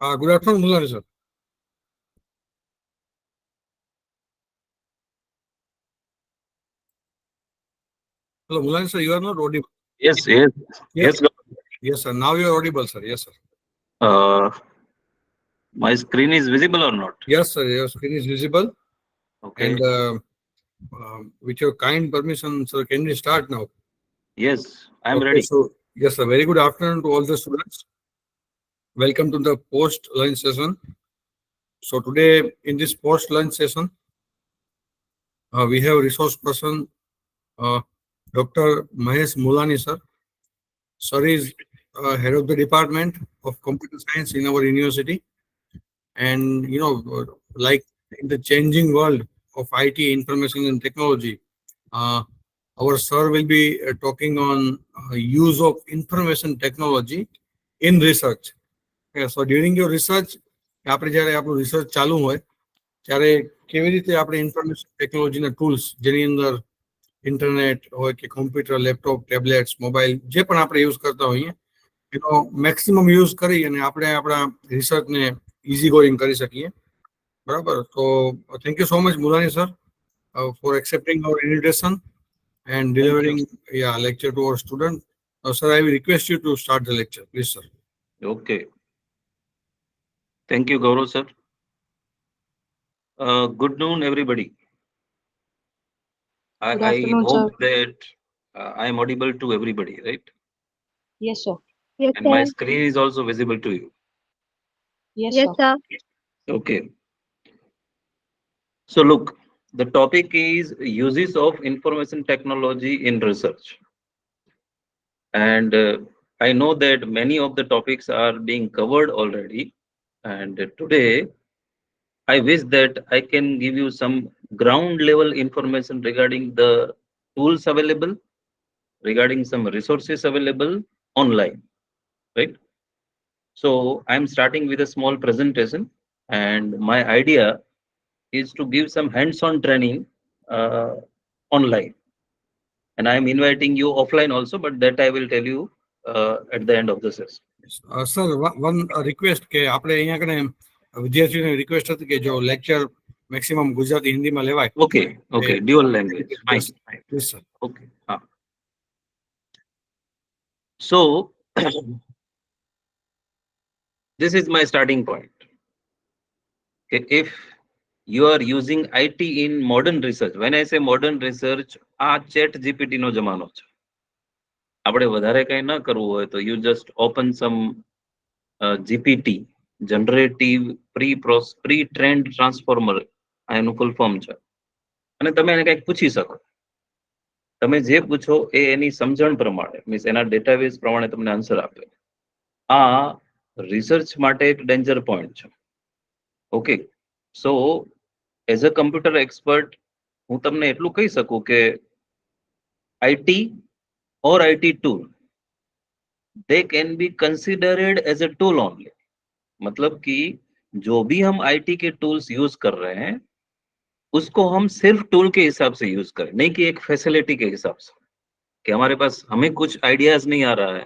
Good afternoon, Mulani sir. Hello, Mulani sir, you are not audible. Yes. Yes, sir. Now you are audible, sir. Yes, sir. My screen is visible or not? Yes, sir. Your screen is visible. Okay. And with your kind permission, sir, can we start now? Yes, I am Okay, ready. so, yes, sir. Very good afternoon to all the students. Welcome to the post-lunch session. So today, in this post-lunch session, we have resource person, Dr. Mahesh Mulani, sir. Sir is head of the Department of Computer Science in our university. And, like in the changing world of IT, information and technology, our sir will be talking on use of information technology in research. Okay, so during your research, આપણે જ્યારે આપણું research ચાલુ હોય ત્યારે કેવી રીતે આપણે information ટેકનોલોજીના ટૂલ્સ જેની અંદર ઇન્ટરનેટ હોય કે કોમ્પ્યુટર, લેપટોપ, ટેબ્લેટ્સ, મોબાઈલ જે પણ આપણે યુઝ કરતા હોઈએ એનો મેક્સિમમ યુઝ કરી અને આપણે આપણા રિસર્ચને ઇઝી ગોઈંગ કરી શકીએ. બરાબર, તો thank you so much Mulani sir for accepting our invitation and delivering lecture to our student. Sir, I will request you to start the lecture, please, sir. Okay. Thank you, Gaurav sir. Good noon, everybody. Good I afternoon, hope sir. that I am audible to everybody, right? Yes, sir. Yes, And my sir. screen is also visible to you. Yes, Yes, sir. sir. Okay. So look, the topic is uses of information technology in research. And I know that many of the topics are being covered already. And today, I wish that I can give you some ground level information regarding the tools available, regarding some resources available online, right? So I'm starting with a small presentation, and my idea is to give some hands-on training online. And I'm inviting you offline also, but that I will tell you at the end of the session. Sir, one request કે આપણે અહીંયા કને વિદ્યાર્થીઓને request હતી કે જો lecture maximum Gujarati હિન્દીમાં લેવાય. Okay, okay, dual language. Fine, fine. Yes, sir. Okay. So this is my starting point. Okay, if you are using IT in modern research, when I say modern research, આ chat GPT નો જમાનો છે. આપણે વધારે કંઈ ન કરવું હોય તો you just open some GPT, generative pre-trained transformer, આ એનું full form છે. અને તમે એને કંઈક પૂછી શકો. તમે જે પૂછો એ એની સમજણ પ્રમાણે મીન્સ એના ડેટાબેઝ પ્રમાણે તમને આન્સર આપે. આ રિસર્ચ માટે એક ડેન્જર પોઈન્ટ છે. Okay, so as a computer expert હું તમને એટલું કહી શકું કે IT or IT tool, they can be considered as a tool only. मतलब कि जो भी हम IT के टूल्स यूज कर रहे हैं उसको हम सिर्फ टूल के हिसाब से यूज करें, नहीं कि एक फैसिलिटी के हिसाब से कि हमारे पास हमें कुछ आइडियाज नहीं आ रहा है,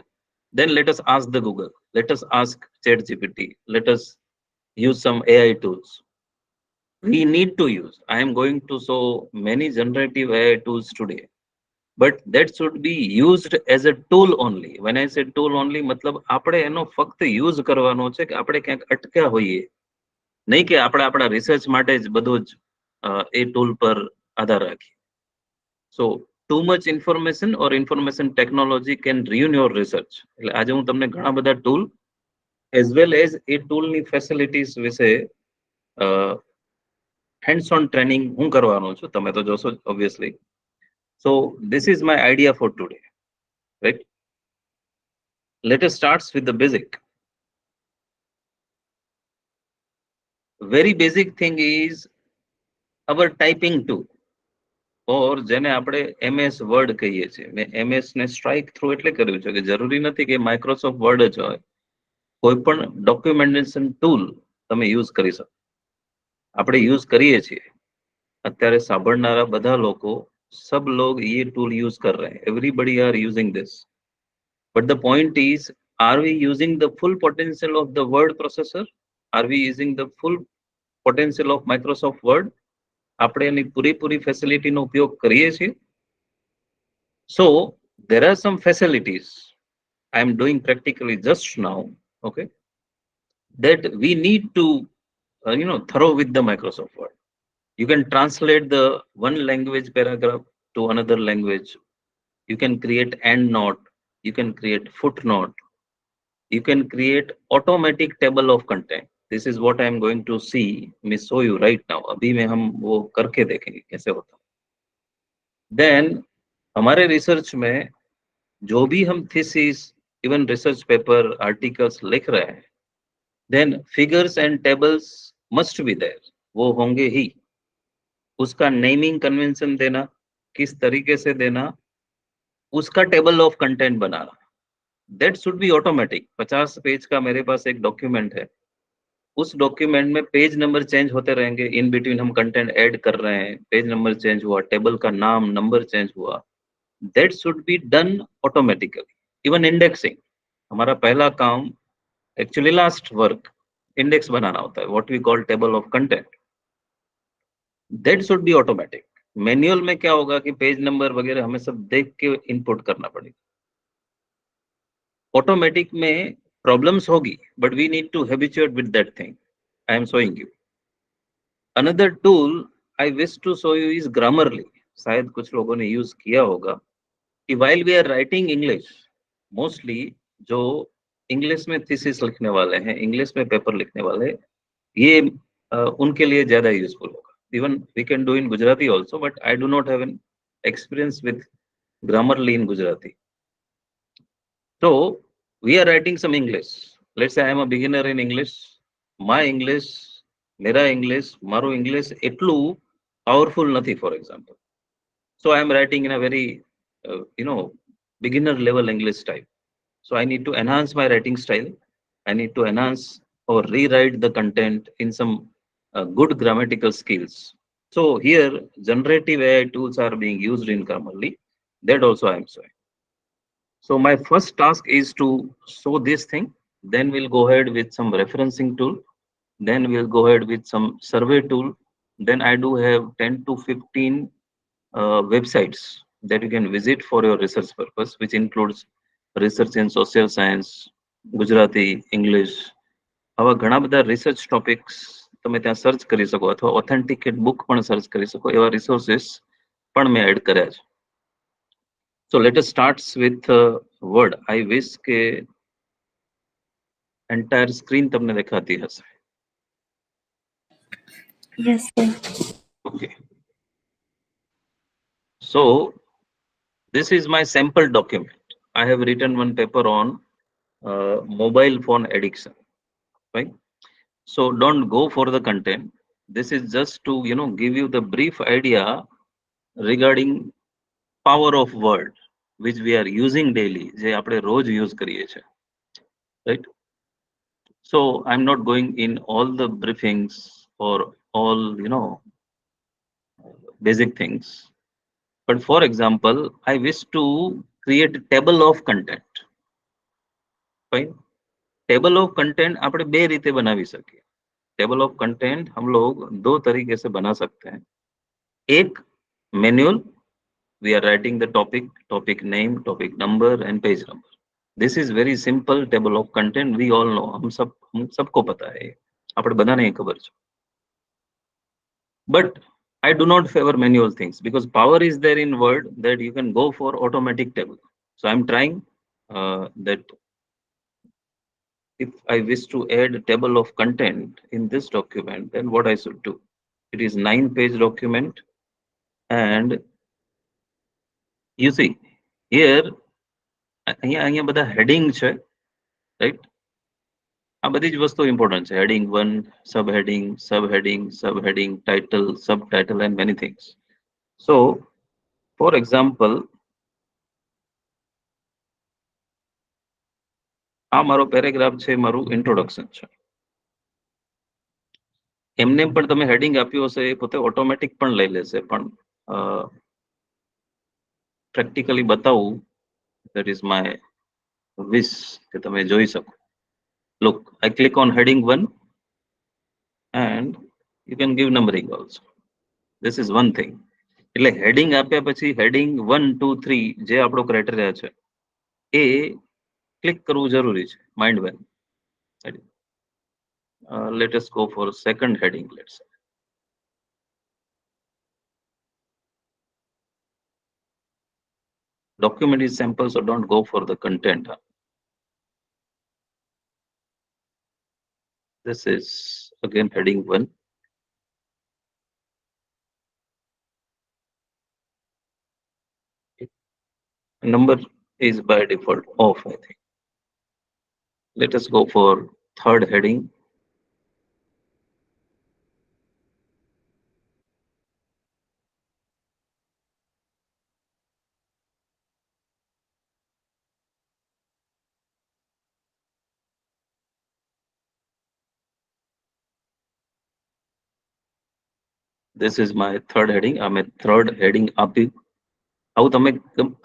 then let us ask the Google, let us ask ChatGPT, let us use some AI tools. We need to use. I am going to show many generative AI tools today, but that should be used as a tool only. When I say tool only, मतलब આપણે એનો ફક્ત use કરવાનો છે કે આપણે ક્યાંક અટક્યા હોઈએ, નહીં કે આપણે આપણા રિસર્ચ માટે જ બધું જ એ ટૂલ પર આધાર રાખીએ. So too much information or information technology can ruin your research. એટલે આજે હું તમને ઘણા બધા ટૂલ as well as એ ટૂલની ફેસિલિટીઝ વિશે hands on training હું કરવાનો છું. તમે તો જોશો obviously. So this is my idea for today, right? Let us start with the basic. Very basic thing is our typing tool, or જેને આપણે MS word કહીએ છીએ. મેં MS ને સ્ટ્રાઇક થ્રુ એટલે કર્યું છે કે જરૂરી નથી કે માઇક્રોસોફ્ટ વર્ડ જ હોય, કોઈ પણ ડોક્યુમેન્ટેશન ટૂલ તમે યુઝ કરી શકો. આપણે યુઝ કરીએ છીએ અત્યારે સાંભળનારા બધા લોકો, सब लोग ये टूल यूज कर रहे हैं. Everybody are using this. But the point is, are we using the full potential of the word processor? Are we using the full potential of Microsoft Word? આપણે એની પૂરેપૂરી ફેસિલિટીનો ઉપયોગ કરીએ છીએ? So there are some facilities I am doing practically just now, okay, that we need to thorough with the Microsoft Word. You can translate the one language paragraph to another language. You can create endnote. You can create footnote. You can create automatic table of content. This is what I am going to see, मैं show you right now. अभी में हम वो करके देखेंगे कैसे होता है. Then हमारे रिसर्च में जो भी हम thesis, even research paper, articles लिख रहे हैं, then figures and tables must be there. वो होंगे ही. उसका नेमिंग कन्वेंशन देना, किस तरीके से देना, उसका table of content banana, that should be automatic. 50 page का मेरे पास एक डॉक्यूमेंट है, उस डॉक्यूमेंट में पेज नंबर चेंज होते रहेंगे, इन बिटवीन हम कंटेंट ऐड कर रहे हैं, पेज नंबर चेंज हुआ, टेबल का नाम नंबर चेंज हुआ, that should be done automatically. Even indexing, हमारा पहला काम, एक्चुअली लास्ट वर्क, इंडेक्स बनाना होता है, what we call table of content. That should be automatic. Manual में क्या होगा कि पेज नंबर वगैरह हमें सब देख के इनपुट करना पड़ेगा. ऑटोमेटिक में प्रॉब्लम्स होगी, but we need to habituate with that thing. I am showing you another tool. I wish to show you is Grammarly. शायद कुछ लोगों ने यूज किया होगा कि while we are writing English, mostly जो इंग्लिश में थीसिस लिखने वाले हैं, इंग्लिश में पेपर लिखने वाले, ये उनके लिए ज्यादा यूजफुल होगा. Even we can do in Gujarati also, but I do not have an experience with Grammarly in Gujarati. So we are writing some English. Let's say I am a beginner in English. My English, mera English, maru English એટલું powerful નથી, for example. So I am writing in a very beginner level English style. So I need to enhance my writing style. I need to enhance or rewrite the content in some good grammatical skills. So here generative AI tools are being used in Grammarly. That also I am showing. So my first task is to show this thing. Then we'll go ahead with some referencing tool. Then we'll go ahead with some survey tool. Then I do have 10 to 15 websites that you can visit for your research purpose, which includes research in social science, Gujarati, English. આવા ઘણા બધા research topics તમે ત્યાં search કરી શકો, અથવા authenticate book પણ search કરી શકો, એવા રિસોર્સિસ પણ મેં એડ કર્યા છે. So let us starts with Word. I wish કે એન્ટાયર સ્ક્રીન તમને દેખાતી હશે. Yes, sir. Okay, so this is my sample document. I have written one paper on mobile phone addiction, right? So don't go for the content. This is just to give you the brief idea regarding power of word which we are using daily, જે આપણે રોજ use કરીએ છીએ, right? So I'm not going in all the briefings or all basic things, but for example I wish to create a table of content, fine. Table of content આપણે બે રીતે બનાવી શકીએ. टेबल ऑफ कंटेंट हम लोग दो तरीके से बना सकते हैं. एक manual, we are writing the topic name, topic number and page number. This is very simple table of content. We all know, हम सबको पता है, આપણે બધાને ખબર છે. But I do not favor manual things because power is there in Word that you can go for automatic table. So I'm trying that if I wish to add a table of content in this document, then what I should do? It is 9-page document, and you see here, અહીંયા બધા heading છે, right? આ બધી જ વસ્તુ important છે. Heading 1, subheading, subheading, subheading, title, subtitle, and many things. So, for example, આ મારો પેરેગ્રાફ છે, મારું ઇન્ટ્રોડક્શન છે. એમને પણ તમે હેડિંગ આપ્યું હશે, એ પોતે ઓટોમેટિક પણ લઈ લેશે, પણ પ્રેક્ટિકલી બતાવું, that is my wish કે તમે જોઈ શકો. Look, I click on heading 1. and you can give numbering also. This is one thing. એટલે હેડિંગ આપ્યા પછી હેડિંગ 1 2 3 જે આપણો ક્રાઇટેરિયા છે એ ક્લિક કરવું જરૂરી છે mind well. Let us go for second heading, let's say. Document is sample, so don't go for the content. This is again heading 1. Number is by default off, I think. Let us go for third heading. This is my third heading. અમે third heading આપ્યું. આવું તમે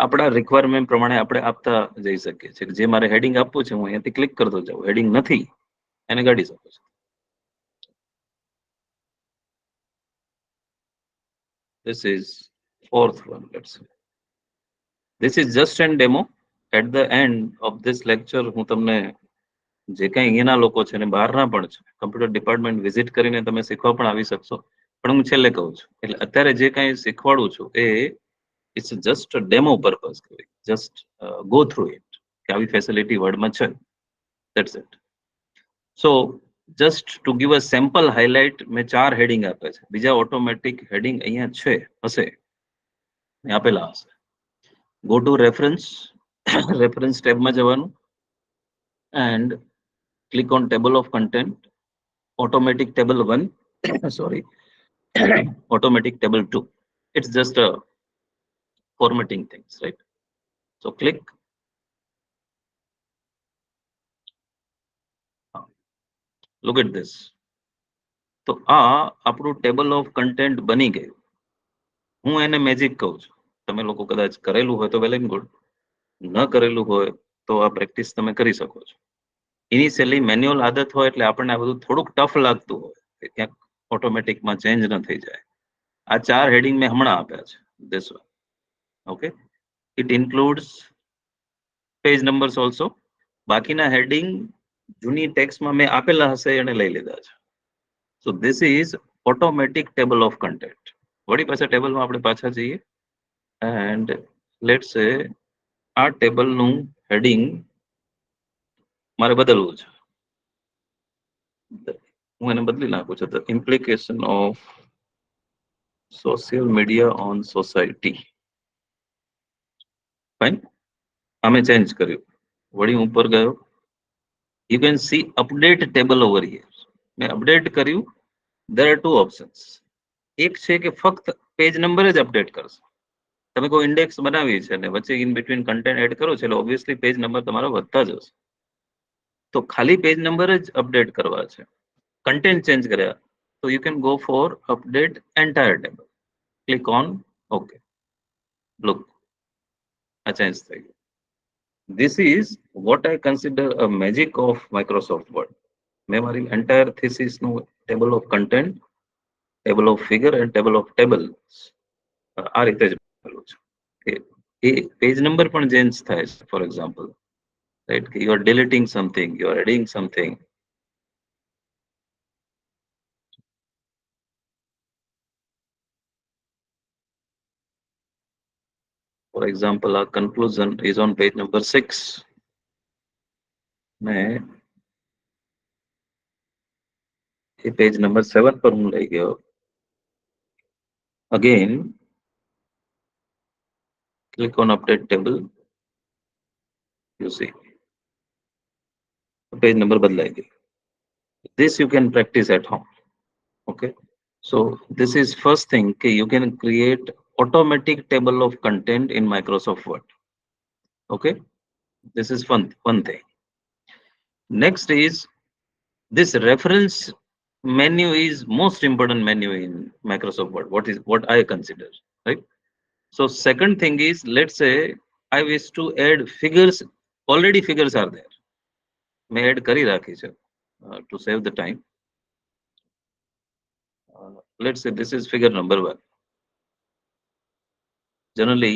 આપણા requirement પ્રમાણે આપણે આપતા જઈ શકીએ છીએ. જે મારે હેડિંગ આપવું છે હું અહીંયાથી ક્લિક કરતો જાઉં. હેડિંગ નથી એને કાઢી શકો છો. This is fourth one, let's say. This is just an demo. At the end of this lecture હું તમને જે કાંઈ અહીંયાના લોકો છે ને બહારના પણ છે કમ્પ્યુટર ડિપાર્ટમેન્ટ વિઝિટ કરીને તમે શીખવા પણ આવી શકશો. પણ હું છેલ્લે કહું છું એટલે અત્યારે જે કાંઈ શીખવાડું છું એ it's just demo purpose. Just go through it કે આવી ફેસિલિટી વર્ડમાં છે. That's it. So just to give a sample highlight મેં 4 હેડિંગ આપે છે. બીજા ઓટોમેટિક હેડિંગ અહીંયા છે હશે આપેલા હશે. Go to reference. રેફરન્સ ટેબમાં જવાનું and click on table of content, automatic table 1, sorry, automatic table 2. It's just a formatting things, right? So click. Look at this. તો આ આપણું ટેબલ ઓફ કન્ટેન્ટ બની ગયું. હું એને મેજિક કહું છું. તમે લોકો કદાચ કરેલું હોય તો વેલ એન્ડ ગુડ. ન કરેલું હોય તો આ પ્રેક્ટિસ તમે કરી શકો છો. ઇનિશિયલી મેન્યુઅલ આદત હોય એટલે આપણને આ બધું થોડુંક ટફ લાગતું હોય કે ક્યાંક ઓટોમેટિકમાં ચેન્જ ન થઈ જાય. આ 4 હેડિંગ મેં હમણાં આપ્યા છે. This one. Okay. It includes page numbers also. બાકીના હેડિંગ જૂની ટેક્સ્ટમાં મેં આપેલા હશે એને લઈ લીધા છે. So this is automatic table of content. વળી પાછા ટેબલમાં આપણે પાછા જઈએ and let's say આ ટેબલનું હેડિંગ મારે બદલવું છે. હું એને બદલી નાખું છું. The implication of social media on society. Fine. અમે ચેન્જ કર્યું. વળી ઉપર ગયો. You can see update table over here. મેં અપડેટ કર્યું. There are 2 options. એક છે કે ફક્ત પેજ નંબર જ અપડેટ કરશે. તમે કોઈ ઇન્ડેક્સ બનાવી છે અને વચ્ચે ઇન બિટવીન કન્ટેન્ટ એડ કરો છો એટલે ઓબ્વિયસલી પેજ નંબર તમારો વધતા જ હશે. તો ખાલી પેજ નંબર જ અપડેટ કરવા છે. કન્ટેન્ટ ચેન્જ કર્યા તો you can go four update entire table. Click on okay. Look આ ચેન્જ થઈ ગયું. This is what I consider a magic of Microsoft Word. મેં મારી એન્ટાયર થીસીસનું table of content, table of figure and table of tables આ રીતે જ બનાવેલું છે કે એ પેજ નંબર પણ ચેન્જ થાય છે. ફોર એક્ઝામ્પલ રાઈટ કે you are deleting something, you are adding something. For example, our conclusion is on page number 6. मैं ये page number 7 पर हूँ लई गयो. Again, click on update table. You see, page number बदलाई गई. This you can practice at home. Okay. So this is first thing कि you can create automatic table of content in Microsoft Word. Okay. This is one thing. Next is this reference menu is most important menu in Microsoft Word. What I consider, right? So second thing is, let's say I wish to add figures. Already figures are there. मैं add કરી રાખી છે to save the time. let's say this is figure number 1. Generally,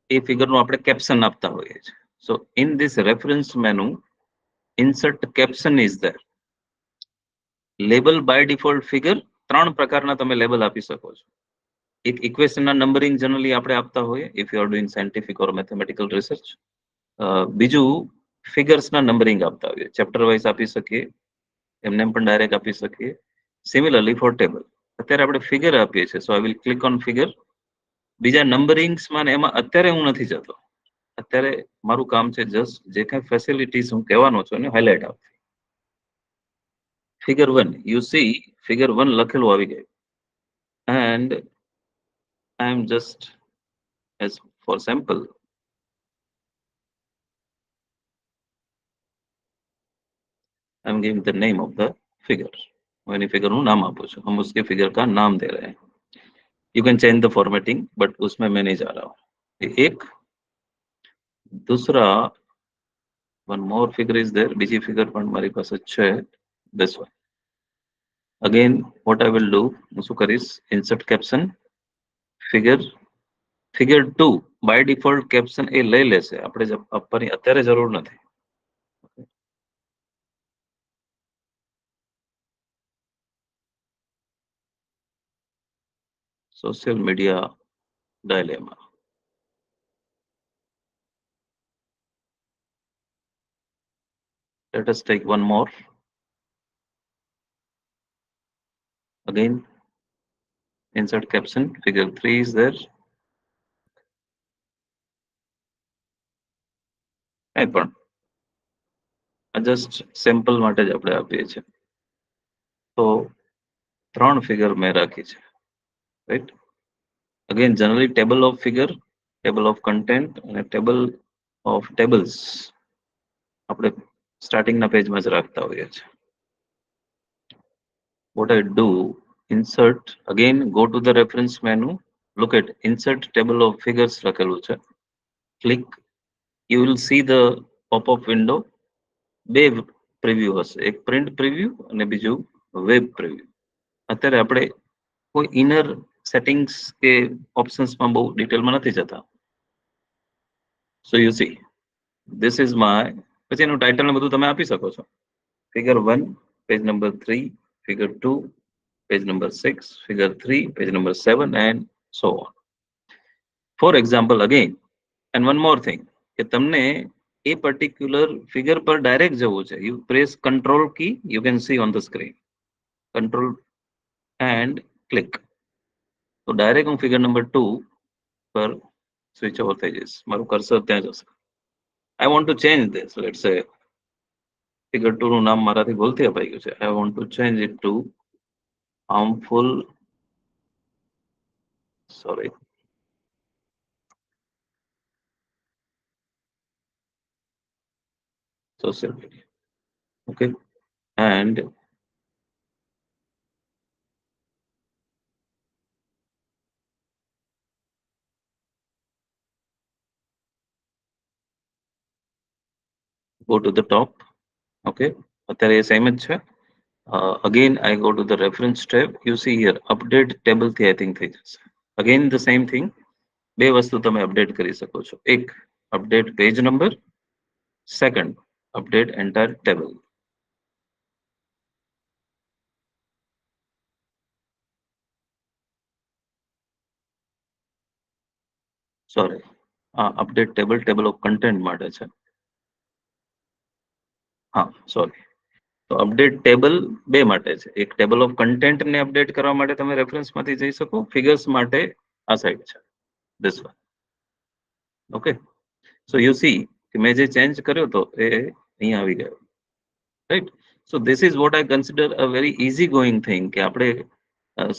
એ ફિગરનું આપણે caption આપતા હોઈએ છીએ. So in this reference menu, insert caption is there. Label by default figure, 3 પ્રકારના તમે label આપી શકો છો. એક ઇક્વેશનના નંબરિંગ જનરલી આપણે આપતા હોઈએ if you are doing scientific or mathematical research. બીજું ફિગર્સના નંબરિંગ આપતા હોઈએ, ચેપ્ટર વાઇઝ આપી શકીએ, એમને પણ ડાયરેક્ટ આપી શકીએ. સિમિલરલી ફોર ટેબલ, અત્યારે આપણે ફિગર આપીએ છીએ, so I will click on figure. બીજા નંબરિંગ્સમાં એમાં અત્યારે હું નથી જતો. અત્યારે મારું કામ છે જસ્ટ જે કાંઈ ફેસિલિટીઝ હું કહેવાનો છું એને હાઇલાઇટ આપવી. ફિગર 1, યુ સી ફિગર 1 લખેલું આવી ગયું. And I am just, as for sample, I am giving the name of the figure. मैं any figure નું નામ આપું છું, हम उसके figure का नाम दे रहे हैं. You can change the formatting, but उसमें मैं नहीं जा रहा हूँ. ये एक. दूसरा, one more figure is there. બીજી figure પણ મારી પાસે છે, this one. Again, what I will do, હું શું કરીશ, insert caption, figure 2 by default caption એ લઈ લેશે, આપણે આપવાની અત્યારે જરૂર નથી. Social media dilemma. Let us take one more. Again, insert caption, figure 3 is there. પણ જસ્ટ સેમ્પલ માટે જ આપણે આપીએ છીએ. તો 3 ફિગર મેં રાખી છે, right. Again generally table of figure, table of content અને ટેબલ ઓફ ટેબલ્સ આપણે સ્ટાર્ટિંગના પેજમાં જ રાખતા હોઈએ છીએ. What I do, insert, again go to the reference menu, look at insert table of figures લખેલું છે. Click, you will see the pop-up window. બે પ્રિવ્યુ હશે, એક પ્રિન્ટ પ્રિવ્યુ અને બીજું વેબ પ્રિવ્યુ. અત્યારે આપણે કોઈ ઇનર સેટિંગ્સ કે ઓપ્શન્સમાં બહુ ડિટેલમાં નથી જતા. So you see this is my, પછી એનું ટાઇટલ ને બધું તમે આપી શકો છો. Figure 1 page number 3, figure 2 page number 6, figure 3 page number 7 and so on. For example again, and one more thing, કે તમને a particular figure પર ડાયરેક્ટ જવું છે, you press control key, you can see on the screen, control and click. તો direct હું figure number 2 પર switch over થઈ જઈશ, મારું કર્સર ત્યાં જશે. I want to change this, let's say figure 2 નું નામ મારાથી ભૂલથી અપાઈ ગયું છે. I want to change it to harmful, sorry, social media. Okay, and go to the top. Okay, અત્યારે એ સેમ જ છે. Again I go to the reference tab, you see here update table થી I think થઈ જશે. Again the same thing, બે વસ્તુ તમે update કરી શકો છો. એક, update page number, second, update entire table. Sorry, update table of content માટે છે. હા, સોરી. તો અપડેટ ટેબલ બે માટે છે. એક ટેબલ ઓફ કન્ટેન્ટ ને અપડેટ કરવા માટે તમે રેફરન્સ માંથી જઈ શકો, ફિગર્સ માટે આ સાઈડ છે, this one. Okay, so you C કે મેં જે ચેન્જ કર્યો તો એ અહીંયા આવી ગયો, right. So this is what I consider a very easy going thing, કે આપણે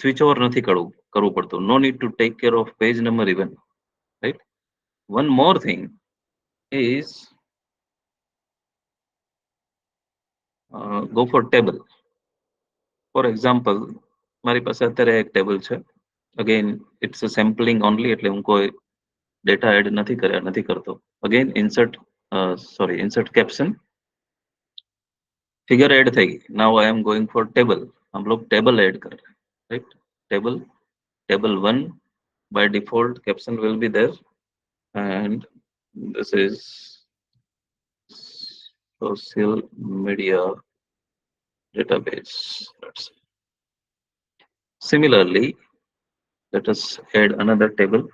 સ્વિચ ઓવર નથી કરવું પડતું. No need to take care of page number even, right. One more thing is go for table. For example, મારી પાસે અત્યારે એક table છે. Again, it's a sampling only, એટલે હું કોઈ ડેટા એડ નથી કરતો. Again, insert caption. Figure add થઈ ગઈ. Now I am going for table. हम लोग टेबल ऐड कर रहे हैं. right? Table 1 by default caption will be there, and this is social media database. Let's see. Similarly, let us add another table.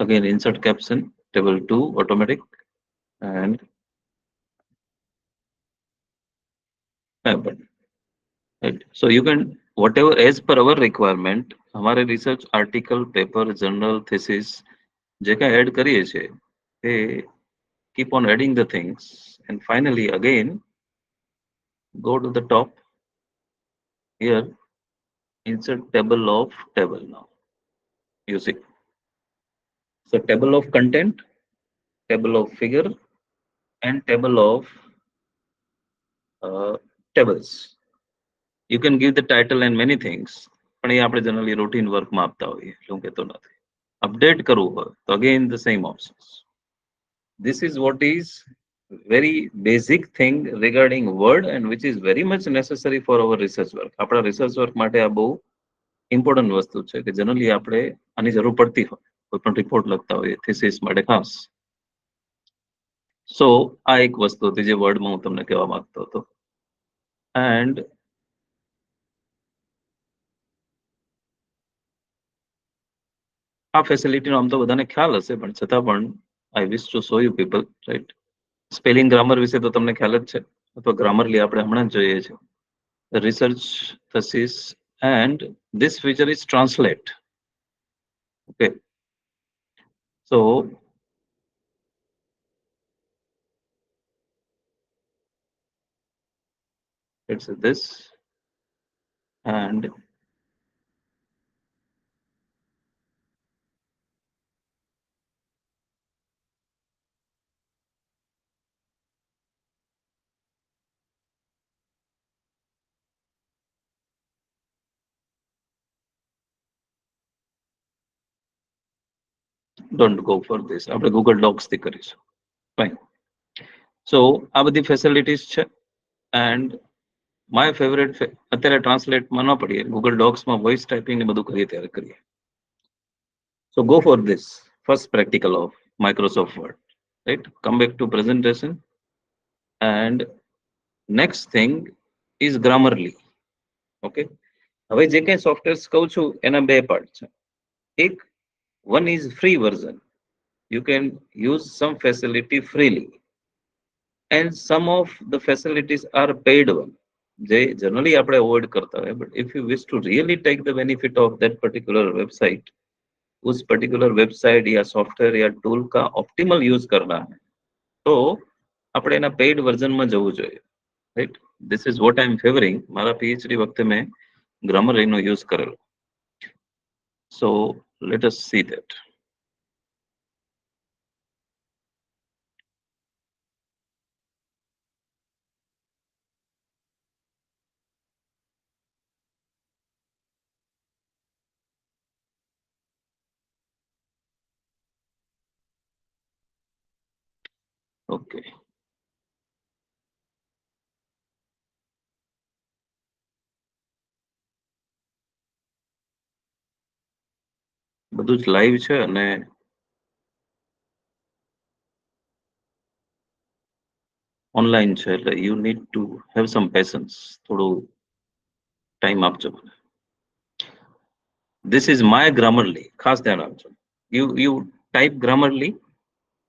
Again, insert caption, table 2 automatic, and map button. Right. So you can, whatever as per our requirement, हमारे research article, paper, journal, thesis, જે કાંઈ add કરીએ છીએ, they keep on adding the things. And finally, again, go to the top here, insert table of table now. You see. So table of content, table of figure, and table of tables. You can give the title and many things, પણ એ આપણે generally routine work માં આપતા હોઈએ, એટલે હું કહેતો નથી. Update કરવું હોય તો again the same options. This is what is very basic thing regarding Word and which is very much necessary for our research work. આપણા research work માટે આ બહુ important વસ્તુ છે કે generally આપણે આની જરૂર પડતી હોય કોઈ પણ report લખતા હોઈએ, thesis માટે ખાસ. So આ એક વસ્તુ હતી જે Word માં હું તમને કહેવા માંગતો હતો. And આ ફેસિલિટીનો આમ તો બધાને ખ્યાલ હશે, પણ છતાં પણ I wish to show you people, right? Spelling grammar વિશે તો તમને ખ્યાલ જ છે, અથવા ગ્રામરલી આપણે હમણાં જ જોઈએ છે. Research thesis, and this feature is translate. Okay. So it's this, and don't go for this. આપણે Google Docs થી કરીશું. Fine. So આ બધી facilities છે, and my favorite અત્યારે ટ્રાન્સલેટમાં ન પડીએ, Google Docs માં voice typing ને બધું કરીએ ત્યારે કરીએ. So go for this first practical of Microsoft Word, right? Come back to presentation, and next thing is Grammarly. Okay. હવે જે કંઈ સોફ્ટવેર્સ કહું છું એના બે પાર્ટ છે. એક, one is free version. You can use some facility freely, and some of the facilities are paid one. જે generally આપણે avoid કરતા હોય, but if you wish to really take the benefit of that particular website, उस particular website या software या tool का optimal use करना है, तो આપણે એના paid version માં જવું જોઈએ, right? This is what I am favoring. મારા PhD વખતે મેં Grammarly નો use કરેલો. So let us see that. Okay. બધું જ લાઈવ છે અને ઓનલાઈન છે, એટલે you need to have some patience. થોડું ટાઈમ આપજો મને. This is my Grammarly. ખાસ ધ્યાન આપજો. You type Grammarly,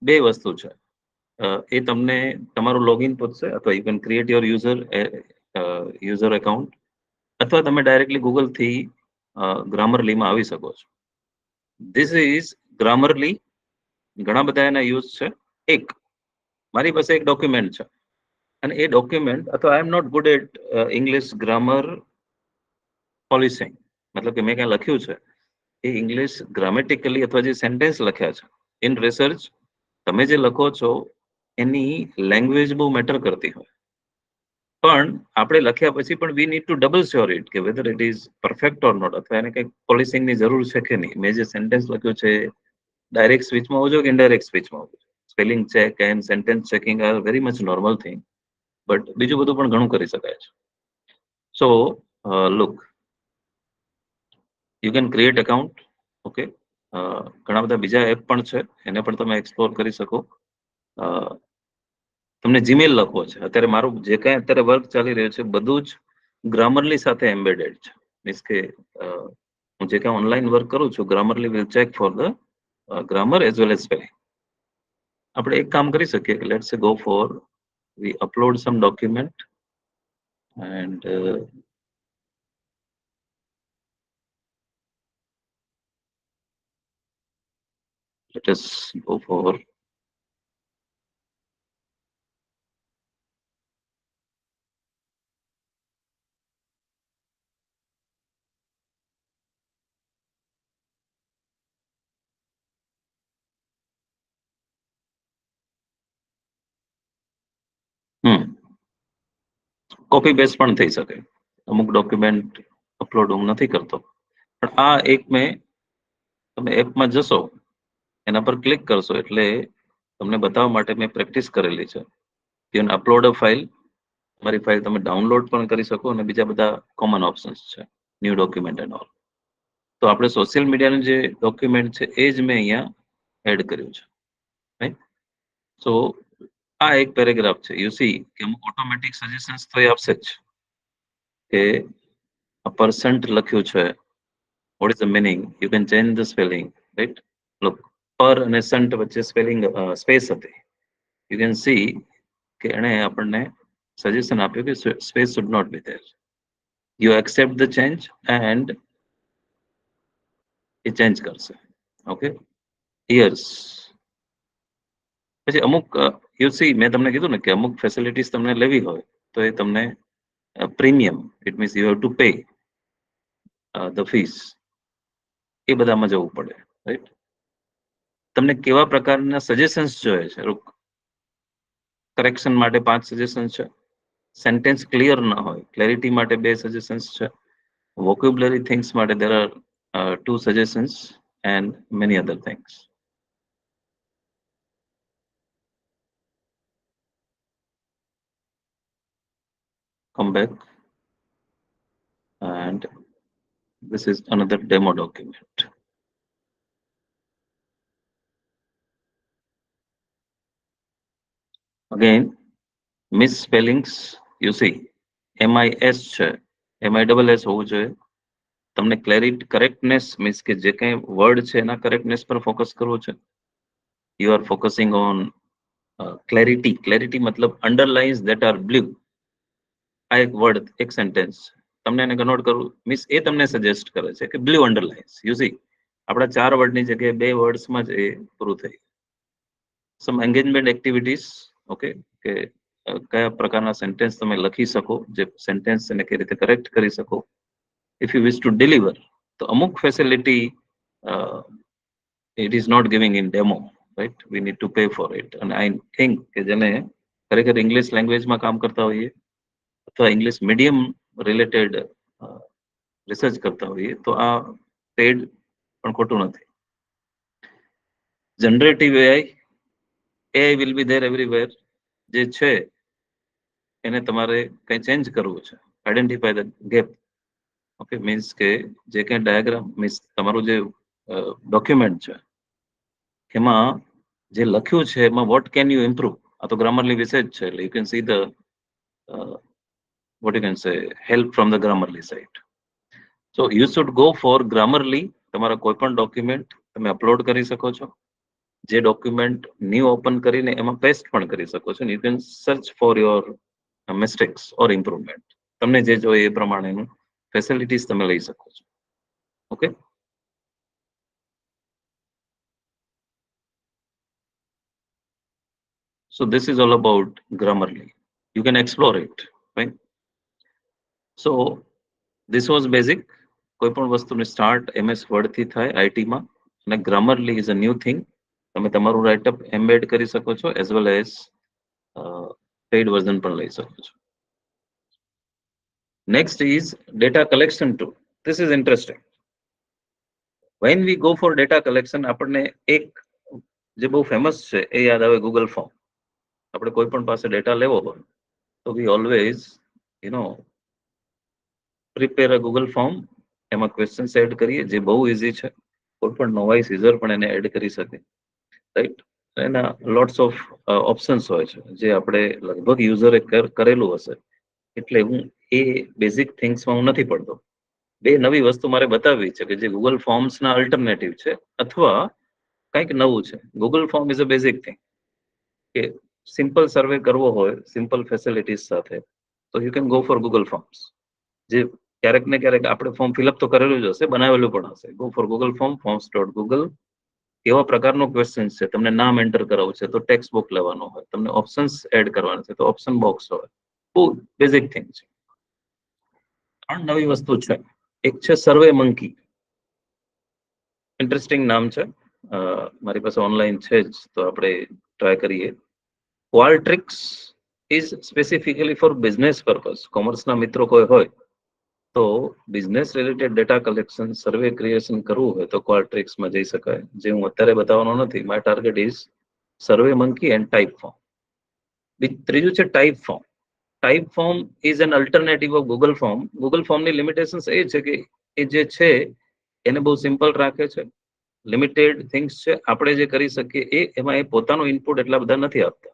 બે વસ્તુ છે. એ તમને તમારું લોગિન પૂછશે, અથવા you can create your user account, અથવા તમે ડાયરેક્ટલી ગૂગલ થી Grammarly માં આવી શકો છો. This is Grammarly. ઘણા બધા એના યુઝ છે. એક, મારી પાસે એક ડોક્યુમેન્ટ છે, અને એ ડોક્યુમેન્ટ, અથવા I am not good at English grammar policing, મતલબ કે મેં ક્યાં લખ્યું છે એ ઇંગ્લિશ ગ્રામેટિકલી અથવા જે સેન્ટેન્સ લખ્યા છે ઇન રિસર્ચ, તમે જે લખો છો એની લેંગ્વેજ બહુ મેટર કરતી હોય, પણ આપણે લખ્યા પછી પણ we need to double sure it કે whether it is perfect or not, અથવા એને કંઈક પોલિસિંગની જરૂર છે કે નહીં. મેં જે સેન્ટેન્સ લખ્યું છે ડાયરેક્ટ સ્વિચમાં હોવું જોઈએ કે ઇનડાયરેક્ટ સ્વિચમાં હોવું જોઈએ. Spelling check and sentence checking are very much normal thing, but બીજું બધું પણ ઘણું કરી શકાય છે. So look, you can create account. Okay, ઘણા બધા બીજા એપ પણ છે, એને પણ તમે એક્સપ્લોર કરી શકો. તમને જીમેલ લખવો છે, અત્યારે મારું જે કાંઈ અત્યારે વર્ક ચાલી રહ્યું છે બધું જ ગ્રામરલી સાથે એમ્બેડેડ છે. મીન્સ કે હું જે કાંઈ ઓનલાઈન વર્ક કરું છું, Grammarly will check for the grammar as well as spelling. આપણે એક કામ કરી શકીએ કે let's go for we upload some document and let us go for copy paste પણ થઈ શકે. અમુક ડોક્યુમેન્ટ અપલોડ હું નથી કરતો, પણ આ એક મેં, તમે એપમાં જશો, એના પર ક્લિક કરશો એટલે તમને બતાવવા માટે મેં પ્રેક્ટિસ કરેલી છે. You can upload a file, તમારી ફાઇલ તમે ડાઉનલોડ પણ કરી શકો, અને બીજા બધા કોમન ઓપ્શન્સ છે, ન્યૂ ડોક્યુમેન્ટ એન્ડ ઓલ. તો આપણે સોશિયલ મીડિયાનું જે ડોક્યુમેન્ટ છે એ જ મેં અહીંયા એડ કર્યું છે, રાઈટ. સો આ એક પેરેગ્રાફ છે. યુ સી કે અમુક ઓટોમેટિક સજેશન્સ તો એ આપશે જ કે આ પર્સન્ટ લખ્યું છે, what is the meaning, you can change the spelling, right. Look, per અને સંટ વચ્ચે સ્પેલિંગ સ્પેસ હતી. યુ કેન સી કે એણે આપણને સજેશન આપ્યું કે space should not be there. You accept the change and એ ચેન્જ કરશે. Okay, yes. પછી અમુક યુ સી, મેં તમને કીધું ને કે અમુક ફેસિલિટીઝ તમને લેવી હોય તો એ તમને premium, it means you have to pay the fees, એ બધામાં જવું પડે, રાઈટ. તમને કેવા પ્રકારના સજેશન્સ જોઈએ છે? કરેક્શન માટે 5 સજેશન છે, સેન્ટેન્સ ક્લિયર ન હોય, ક્લેરિટી માટે 2 સજેશન્સ છે, વોકેબ્યુલરી થિંગ્સ માટે there are 2 suggestions and many other things. Come back, and this is another demo document. Again, misspellings, you see, MIS છે, MISS હોવું જોઈએ. તમને ક્લેરિટી, કરેક્ટનેસ મીન્સ કે જે કંઈ વર્ડ છે એના કરેક્ટનેસ પર ફોકસ કરવો છે. You R focusing on clarity. Clarity મતલબ અંડરલાઇન્સ ધેટ આર બ્લુ. આ એક વર્ડ, એક સેન્ટેન્સ, તમને એને કન્વર્ટ કરવું મીન્સ એ તમને સજેસ્ટ કરે છે કે બ્લુ અંડરલાઇન્સ. યુ સી, આપણા 4 વર્ડની જગ્યાએ 2 વર્ડ્સમાં જ એ પૂરું થઈ. સમ એન્ગેજમેન્ટ એક્ટિવિટીઝ, ઓકે, કે કયા પ્રકારના સેન્ટેન્સ તમે લખી શકો, જે સેન્ટેન્સ એને કઈ રીતે કરેક્ટ કરી શકો. If you wish to deliver, તો અમુક facility it is not giving in demo, right? We need to pay for it. And I think કે જેને ખરેખર ઇંગ્લિશ લેંગ્વેજમાં કામ કરતા હોઈએ અથવા ઇંગ્લિશ મીડિયમ રિલેટેડ રિસર્ચ કરતા હોઈએ તો આ પેડ પણ ખોટું નથી. Generative AI will be there everywhere. જે છે એને તમારે કંઈ ચેન્જ કરવું છે, identify the gap. Okay, means કે જે કંઈ ડાયાગ્રામ, મીન્સ તમારું જે ડોક્યુમેન્ટ છે એમાં જે લખ્યું છે એમાં વોટ કેન યુ ઇમ્પ્રુવ. આ તો ગ્રામરલી વિશે જ છે, એટલે you can see the what you can say, help from the Grammarly site. So you should go for Grammarly. તમારા કોઈ પણ ડોક્યુમેન્ટ તમે અપલોડ કરી શકો છો. જે ડોક્યુમેન્ટ ન્યૂ ઓપન કરીને એમાં પેસ્ટ પણ કરી શકો છો. You can search for your mistakes or improvement. તમને જે જોઈએ એ પ્રમાણેનું ફેસિલિટીઝ તમે લઈ શકો છો. Okay, so this is all about Grammarly. You can explore it, right? So this was basic. કોઈ પણ વસ્તુની સ્ટાર્ટ MS વર્ડથી થાય આઈટીમાં, અને ગ્રામરલી ઇઝ અ ન્યૂ થિંગ. તમે તમારું રાઇટઅપ એમ્બેડ કરી શકો છો, as well as paid version પણ લઈ શકો છો. Next is data collection tool. This is interesting. When we go for data collection, આપણને એક જે બહુ ફેમસ છે એ યાદ આવે, ગૂગલ ફોર્મ. આપણે કોઈ પણ પાસે ડેટા લેવો હોય તો વી always prepare a Google form, એમાં ક્વેશ્ચન્સ એડ કરીએ, જે બહુ ઇઝી છે, કોઈ પણ નોવાઇસ યુઝર પણ એને એડ કરી શકે, રાઈટ. એના લોટ્સ ઓફ ઓપ્શન્સ હોય છે જે આપણે લગભગ યુઝરે કરેલું હશે, એટલે હું એ બેઝિક થિંગ્સમાં હું નથી પડતો. બે નવી વસ્તુ મારે બતાવવી છે કે જે ગૂગલ ફોર્મ્સના અલ્ટરનેટિવ છે અથવા કંઈક નવું છે. Google form is a basic thing કે સિમ્પલ સર્વે કરવો હોય સિમ્પલ ફેસિલિટીઝ સાથે તો you can go four Google forms. જે ક્યારેક ને ક્યારેક આપણે ફોર્મ ફિલઅપ તો કરેલું જ હશે, બનાવેલું પણ હશે. Go for Google form, forms.google. કેવા પ્રકારનો ક્વેશ્ચન છે, તમને નામ એન્ટર કરાવવું છે તો ટેક્સ્ટ બોક્સ લેવાનો હોય, તમને ઓપ્શન્સ એડ કરવાના છે તો ઓપ્શન બોક્સ હોય. બહુ બેઝિક થિંગ છે. 3 નવી વસ્તુ છે. એક છે સર્વે મંકી. ઇન્ટરેસ્ટિંગ નામ છે. મારી પાસે ઓનલાઈન છે જ, તો આપણે ટ્રાય કરીએ. Qualtrics is specifically for business purpose. કોમર્સના મિત્રો કોઈ હોય તો business related data collection, survey creation કરવું હોય તો ક્વાલ્ટ્રિક્સમાં જઈ શકાય, જે હું અત્યારે બતાવવાનો નથી. My target is survey monkey and type form. ત્રીજું છે type form. Type form is an alternative of Google form. Google ફોર્મની લિમિટેશન્સ એ છે કે એ જે છે એને બહુ સિમ્પલ રાખે છે, લિમિટેડ થિંગ્સ છે. આપણે જે કરી શકીએ એમાં એ પોતાનો ઇનપુટ એટલા બધા નથી આપતા.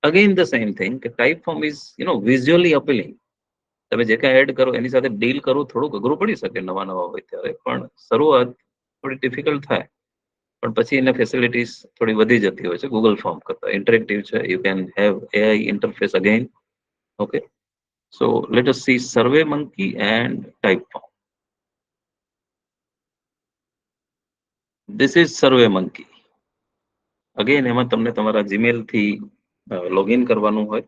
અગેન ધ સેમ થિંગ કે type form is visually appealing. તમે જે કાંઈ એડ કરો એની સાથે ડીલ કરવું થોડુંક અઘરું પડી શકે નવા હોય ત્યારે, પણ શરૂઆત થોડી ડિફિકલ્ટ થાય, પણ પછી એને ફેસિલિટીઝ થોડી વધી જતી હોય છે ગૂગલ ફોર્મ કરતા. ઇન્ટરેક્ટિવ છે, you can have AI interface again. Okay, so let S C survey monkey and type form. This is survey monkey. Again એમાં તમને તમારા જીમેલ થી લોગિન કરવાનું હોય.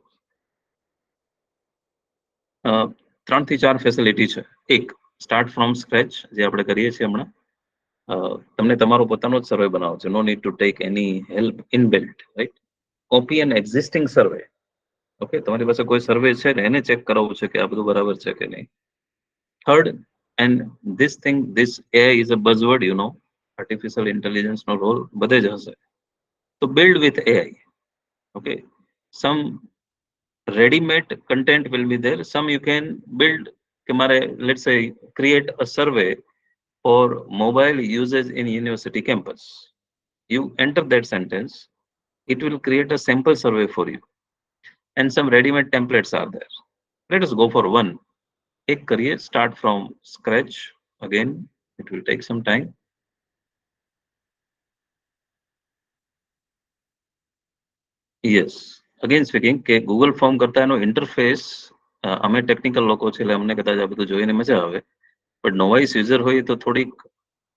3 થી 4 ફેસિલિટી છે. એક, સ્ટાર્ટ ફ્રોમ સ્ક્રેચ, જે આપણે કરીએ છીએ હમણાં. તમને તમારો પોતાનો જ સર્વે બનાવો છે, no need to take any help inbuilt, right. Copy an existing survey. Okay, તમારી પાસે કોઈ સર્વે છે ને એને ચેક કરાવવું છે કે આ બધું બરાબર છે કે નહીં. Third, and this AI is a buzzword, artificial ઇન્ટેલિજન્સનો રોલ બધે જ હશે. તો build with AI. Okay, some ready-made content will be there. Some you can build. Let's say create a survey for mobile usage in university campus. You enter that sentence, it will create a sample survey for you, and some ready-made templates are there. Let us go for one. Ek kariye, start from scratch. Again, it will take some time. Yes, again speaking કે Google form કરતા એનો interface, અમે technical લોકો છે એટલે અમને કદાચ આ બધું જોઈને મજા આવે, બટ નોવાઇસ યુઝર હોય તો થોડીક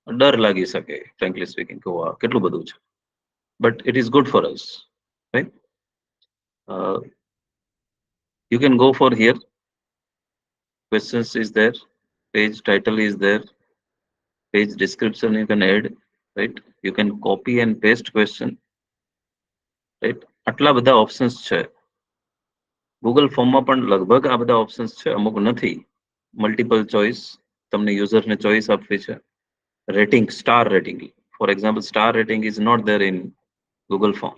ડર લાગી શકે, ફ્રેન્કલી સ્પીકિંગ, કે વાહ કેટલું બધું છે. But it is good for us, right. You can go for here. Questions is there, page title is there, page description you can add, right. You can copy and paste question, right. આટલા બધા options છે. Google ફોર્મમાં પણ લગભગ આ બધા options છે, અમુક નથી. મલ્ટિપલ ચોઇસ, તમને યુઝરને ચોઇસ આપવી છે. Rating, star rating, for example star rating is not there in Google form.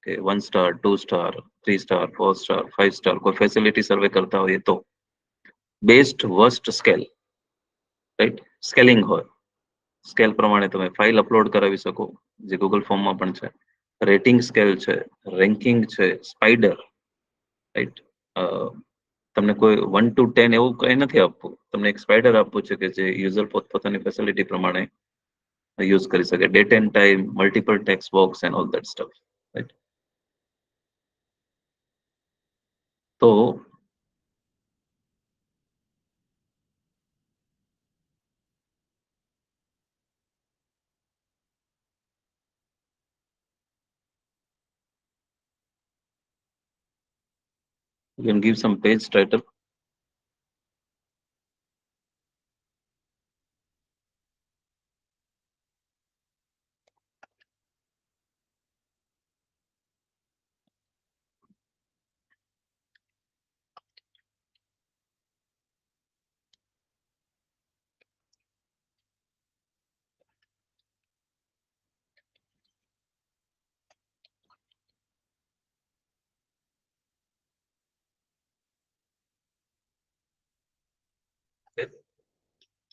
કે 1 star, 2 star, 3 star, 4 star, 5 star, કોઈ ફેસિલિટી સર્વે કરતા હોઈએ તો. Best worst scale, right. Scaling હોય, સ્કેલ પ્રમાણે તમે ફાઇલ અપલોડ કરાવી શકો, જે ગૂગલ ફોર્મમાં પણ છે. રેટિંગ સ્કેલ છે, રેન્કિંગ છે, સ્પાઈડર, રાઈટ. તમને કોઈ 1 to 10 એવું કંઈ નથી આપવું, તમને એક સ્પાઈડર આપવું છે કે જે યુઝર પોતપોતાની ફેસિલિટી પ્રમાણે યુઝ કરી શકે. Date end time, multiple text box and all that stuff, right. તો you can give some page title.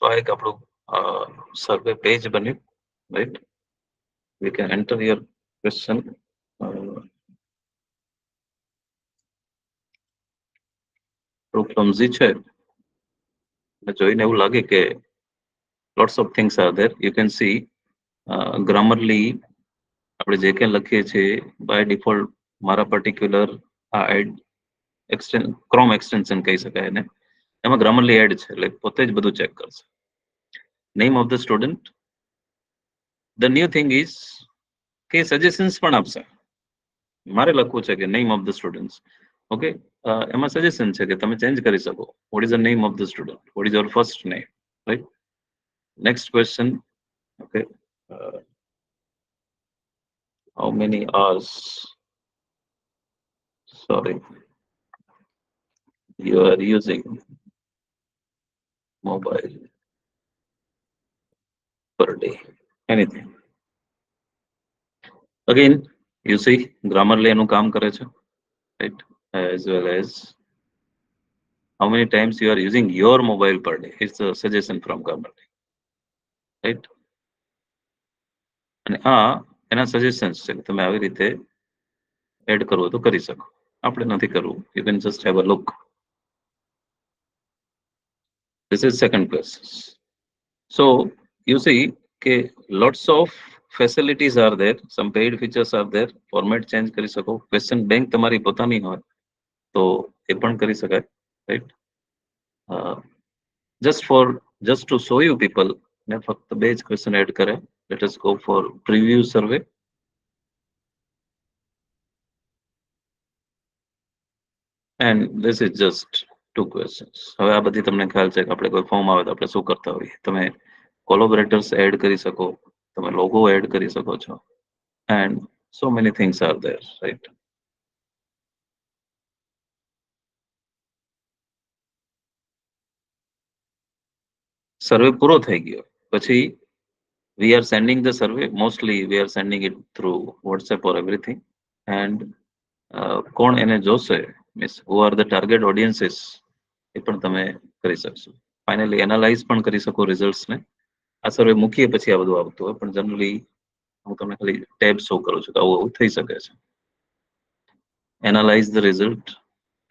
તો આ એક આપણું સર્વે પેજ બન્યું, right? We can enter your question. clumsy છે જોઈને એવું લાગે કે lots of things are there. You can see grammarly આપણે જે કંઈ લખીએ છીએ બાય ડિફોલ્ટ મારા પર્ટિક્યુલર આ એડ ક્રોમ એક્સટેન્શન કહી શકાય એને, એમાં ગ્રામરલી એડ છે એટલે પોતે જ બધું ચેક કરશે. Name of the student, the new thing is કે સજેશન્સ પણ આપશે. મારે લખવું છે કે name of the students, okay, એમાં સજેશન છે કે તમે ચેન્જ કરી શકો. Vote is the name of the student, what is your first name, right? Next question, okay, how many hours, sorry, you are using mobile per day, anything. Again, you see, Grammarly એનું કામ કરે છે, right? As well as how many times you are using your mobile per day. It's a suggestion from Grammarly, right? અને આ એના suggestions છે કે તમે આવી રીતે એડ કરવો તો કરી શકો. આપણે નથી કરવું. You can just have a look. This is second question. So you see કે lots of facilities are there, some paid features are there. Format change કરી શકો. Question bank તમારી પોતાની હોય તો એ પણ કરી શકાય, right? Just to show you people, મેં ફક્ત બે જ ક્વેશ્ચન એડ કરે. Let us go for preview survey. And this is just 2 questions. હવે આ બધી તમને ખ્યાલ છે કે આપણે કોઈ ફોર્મ આવે તો આપણે શું કરતા હોઈએ. તમે કોલોબરેટર્સ એડ કરી શકો, તમે લોગો એડ કરી શકો છો, and so many things are there, right? સર્વે પૂરો થઈ ગયો પછી we are sending the survey, mostly we are sending it through WhatsApp or everything, and કોણ એને જોશે, means who are the target audiences, એ પણ તમે કરી શકશો. ફાઇનલી એનાલાઇઝ પણ કરી શકો રિઝલ્ટ્સ ને. આ સર્વે મૂકીએ પછી આ બધું આવતું હોય, પણ જનરલી હું તમને ખાલી ટેબ શો કરું છું કે આવું થઈ શકે છે. Analyze the result,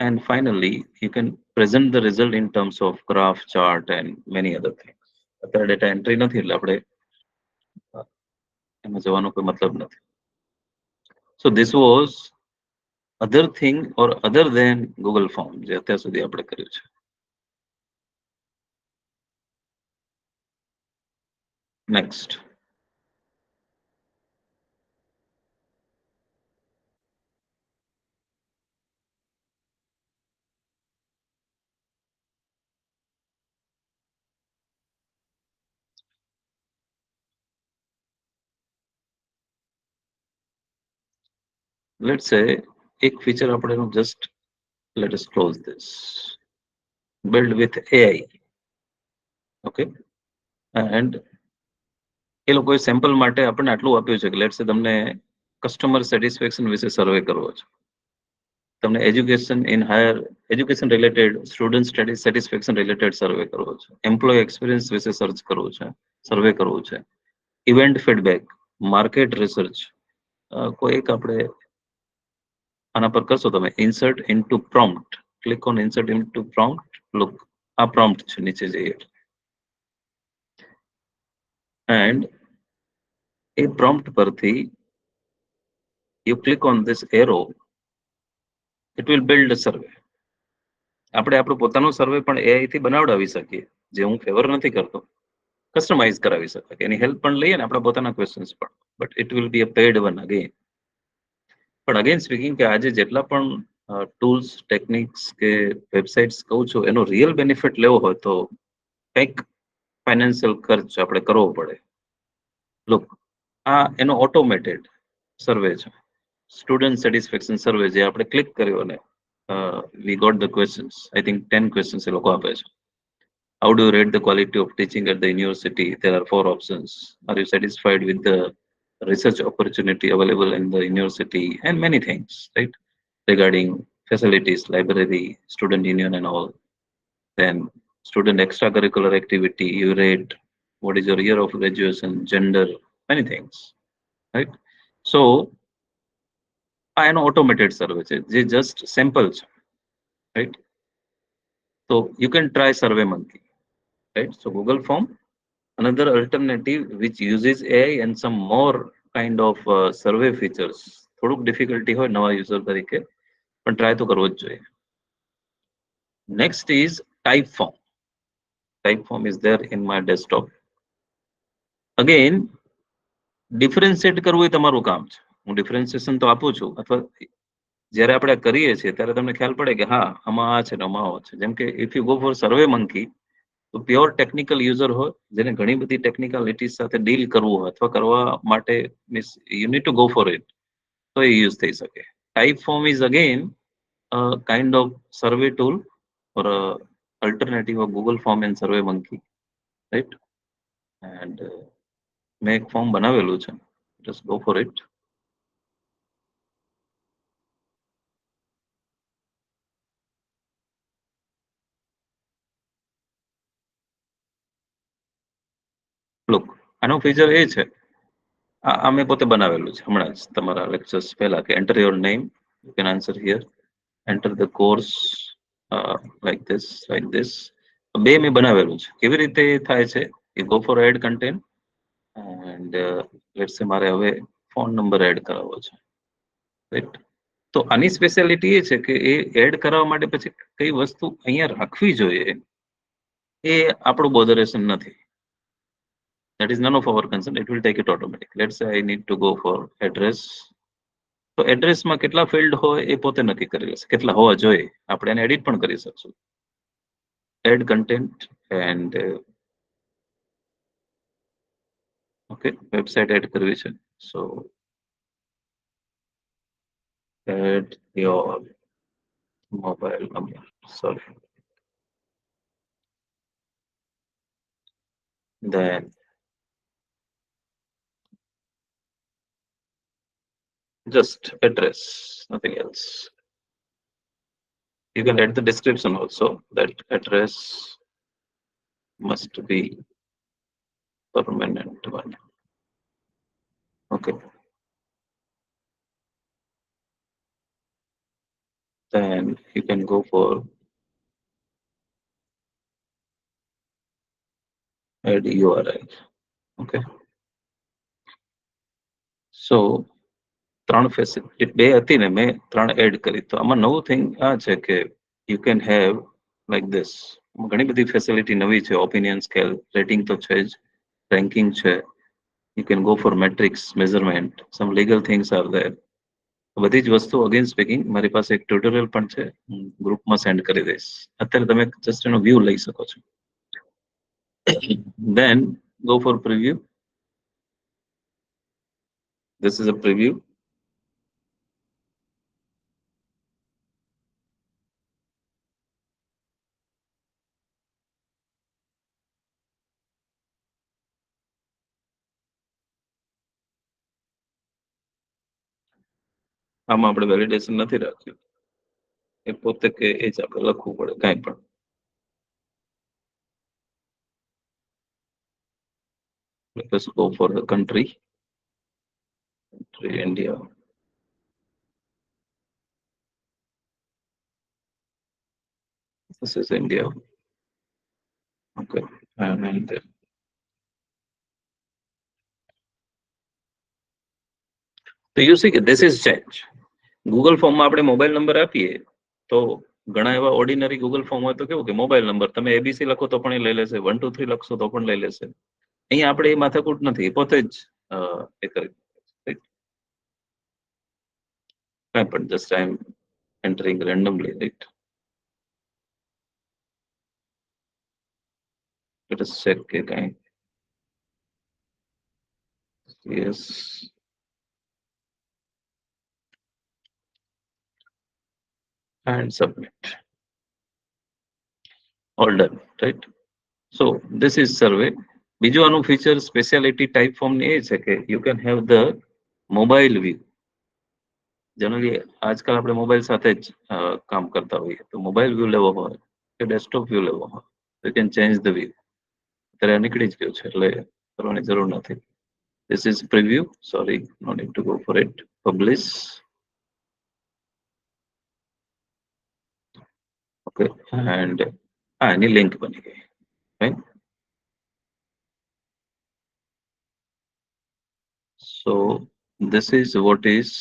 and finally you can present the result in terms of graph, chart and many other things. અત્યારે ડેટા એન્ટ્રી નથી એટલે આપણે એમાં જવાનો કોઈ મતલબ નથી. So this was other thing or other than Google Form જે અત્યાર સુધી આપણે કર્યું છે. Next. Let's say એક ફીચર આપણે just let us close this. Build with AI. Okay. And એ લોકોએ સેમ્પલ માટે આપણને આટલું આપ્યું છે કે લેટ્સ સે તમને કસ્ટમર સેટિસ્ફેક્શન વિશે સર્વે કરવો છે, તમને education in higher education related student satisfaction related survey કરવો છે, એમ્પ્લોય એક્સપિરિયન્સ વિશે સર્ચ કરવું છે, સર્વે કરવું છે, ઇવેન્ટ ફીડબેક, માર્કેટ રિસર્ચ, કોઈ એક આપણે આના પર કરશો તમે insert into prompt, click on insert into prompt. Look, આ પ્રોમ્પ્ટ છે, નીચે જઈએ and a prompt પરથી you click on this arrow, it will build a survey. આપણે આપણું પોતાનું સર્વે પણ AI થી બનાવડાવી શકીએ, જે હું ફેવર નથી કરતો. કસ્ટમાઇઝ કરાવી શકાય, એની હેલ્પ પણ લઈએ ને આપણા પોતાના ક્વેશ્ચન્સ પણ, but it will be a paid one again. પણ અગેન સ્પીકિંગ કે આજે જેટલા પણ ટૂલ્સ, ટેકનિક્સ કે વેબસાઇટ્સ કહું છું, એનો રિયલ બેનિફિટ લેવો હોય તો કંઈક ફાઇનાન્શિયલ ખર્ચ આપણે કરવો પડે. લુક, આ એનો ઓટોમેટેડ સર્વે છે, સ્ટુડન્ટ સેટિસ્ફેક્શન સર્વે, જે આપણે ક્લિક કર્યો ને we got the questions. I think 10 questions એ લોકો આપે છે. How do you rate the quality of teaching at the university? There are 4 options. Are you satisfied with the research opportunity available in the university? And many things, right? Regarding facilities, library, student union and all. Then student extracurricular activity, you rate, what is your year of graduation, gender, many things, right? So આ એનો automated સર્વે છે જે just sample છે, right? So you can try survey monkey, right? So Google form, another alternative which uses AI and some more kind of survey features. થોડુંક difficulty હોય નવા user તરીકે, પણ ટ્રાય તો કરવો જ જોઈએ. Next is type form. Type form is there in my desktop. Again differentiate કરવું એ તમારું કામ છે. હું ડિફરન્શિએશન તો આપું છું, અથવા જ્યારે આપણે કરીએ છીએ ત્યારે તમને ખ્યાલ પડે કે હા આમાં આ છે ને આમાં આ છે. જેમ કે if you go four survey monkey, તો પ્યોર ટેકનિકલ યુઝર હોય જેને ઘણી બધી ટેકનિકાલિટીઝ સાથે ડીલ કરવું હોય અથવા કરવા માટે means you need to go for it, તો એ યુઝ થઈ શકે. Type form is again kind of survey tool or alternative of Google form and survey monkey, right? And મેં એક ફોર્મ બનાવેલું છે, just go for it. Look, આનો feature એ છે, આ મેં પોતે બનાવેલું છે હમણાં જ તમારા લેક્ચર્સ પહેલા, કે enter your name, you can answer here, enter the course like this. બે મેં બનાવેલું છે. કેવી રીતે થાય છે, એ go for add content and let's say મારે હવે ફોન નંબર એડ કરાવવો છે, રાઈટ? તો આની સ્પેશિયાલિટી એ છે કે એ એડ કરાવવા માટે પછી કઈ વસ્તુ અહીંયા રાખવી જોઈએ એ આપણું બોધરેશન નથી. That is none of our concern. It will take it automatic. Let's say I need to go for address. તો એડ્રેસમાં કેટલા ફિલ્ડ હોય એ પોતે નક્કી કરી લેશે, કેટલા હોવા જોઈએ. આપણે એને એડિટ પણ કરી શકશું. Add content and okay, website add કરવી છે. So add your mobile number, sorry, then just address, nothing else. You can add the description also, that address must be permanent one. Okay. Then you can go for add URL. Okay. So ત્રણ facility, બે હતી ને, મેં ત્રણ add કરી. તો આમાં નવું થિંગ આ છે કે you can have like this. ઘણી બધી ફેસિલિટી નવી છે. ઓપિનિયન સ્કેલ, રેટિંગ તો છે જ, રેન્કિંગ છે. You can go for metrics, measurement, some legal things are there. બધી જ વસ્તુ અગેન સ્પીકિંગ મારી પાસે એક ટ્યુટોરિયલ પણ છે, હું ગ્રુપમાં સેન્ડ કરી દઈશ. અત્યારે તમે જસ્ટ એનો વ્યૂ લઈ શકો છો. Then go for preview. This is a preview. આમાં આપણે વેલિડેશન નથી રાખ્યું, એ પોતે કે એ જ આપણે લખવું પડે કાંઈ પણ. Let's go for the country. Country India. This is India. Okay. And so you see this is change. Google form માં આપણે મોબાઈલ નંબર આપીએ તો ઘણા એવા ઓર્ડિનરી ગૂગલ ફોર્મ હોય તો કેવું કે મોબાઈલ નંબર તમે એબીસી લખો તો પણ એ લઈ લેશે, 1 2 3 લખશો તો પણ લઈ લેશે. અહીંયા આપણે એ માથાકૂટ નથી, એ પોતે જ એ કરી કાંઈ પણ just I am entering randomly, right? Let us check કે કાંઈ. Yes, and submit. All done, right? So this is survey. બીજું આનું ફીચર સ્પેશિયાલિટી ટાઈપ ફોર્મ ની એ છે કે you can have the mobile view. Generally આજકાલ આપણે મોબાઈલ સાથે જ કામ કરતા હોઈએ, તો મોબાઈલ વ્યૂ લેવો હોય કે ડેસ્કટોપ વ્યૂ લેવો હોય, તો You can change the view. અત્યારે આ નીકળી જ ગયું છે એટલે કરવાની જરૂર નથી. This is preview. Sorry, no need to go for it. Publish. Okay, and any link બની ગઈ, right? So this is what is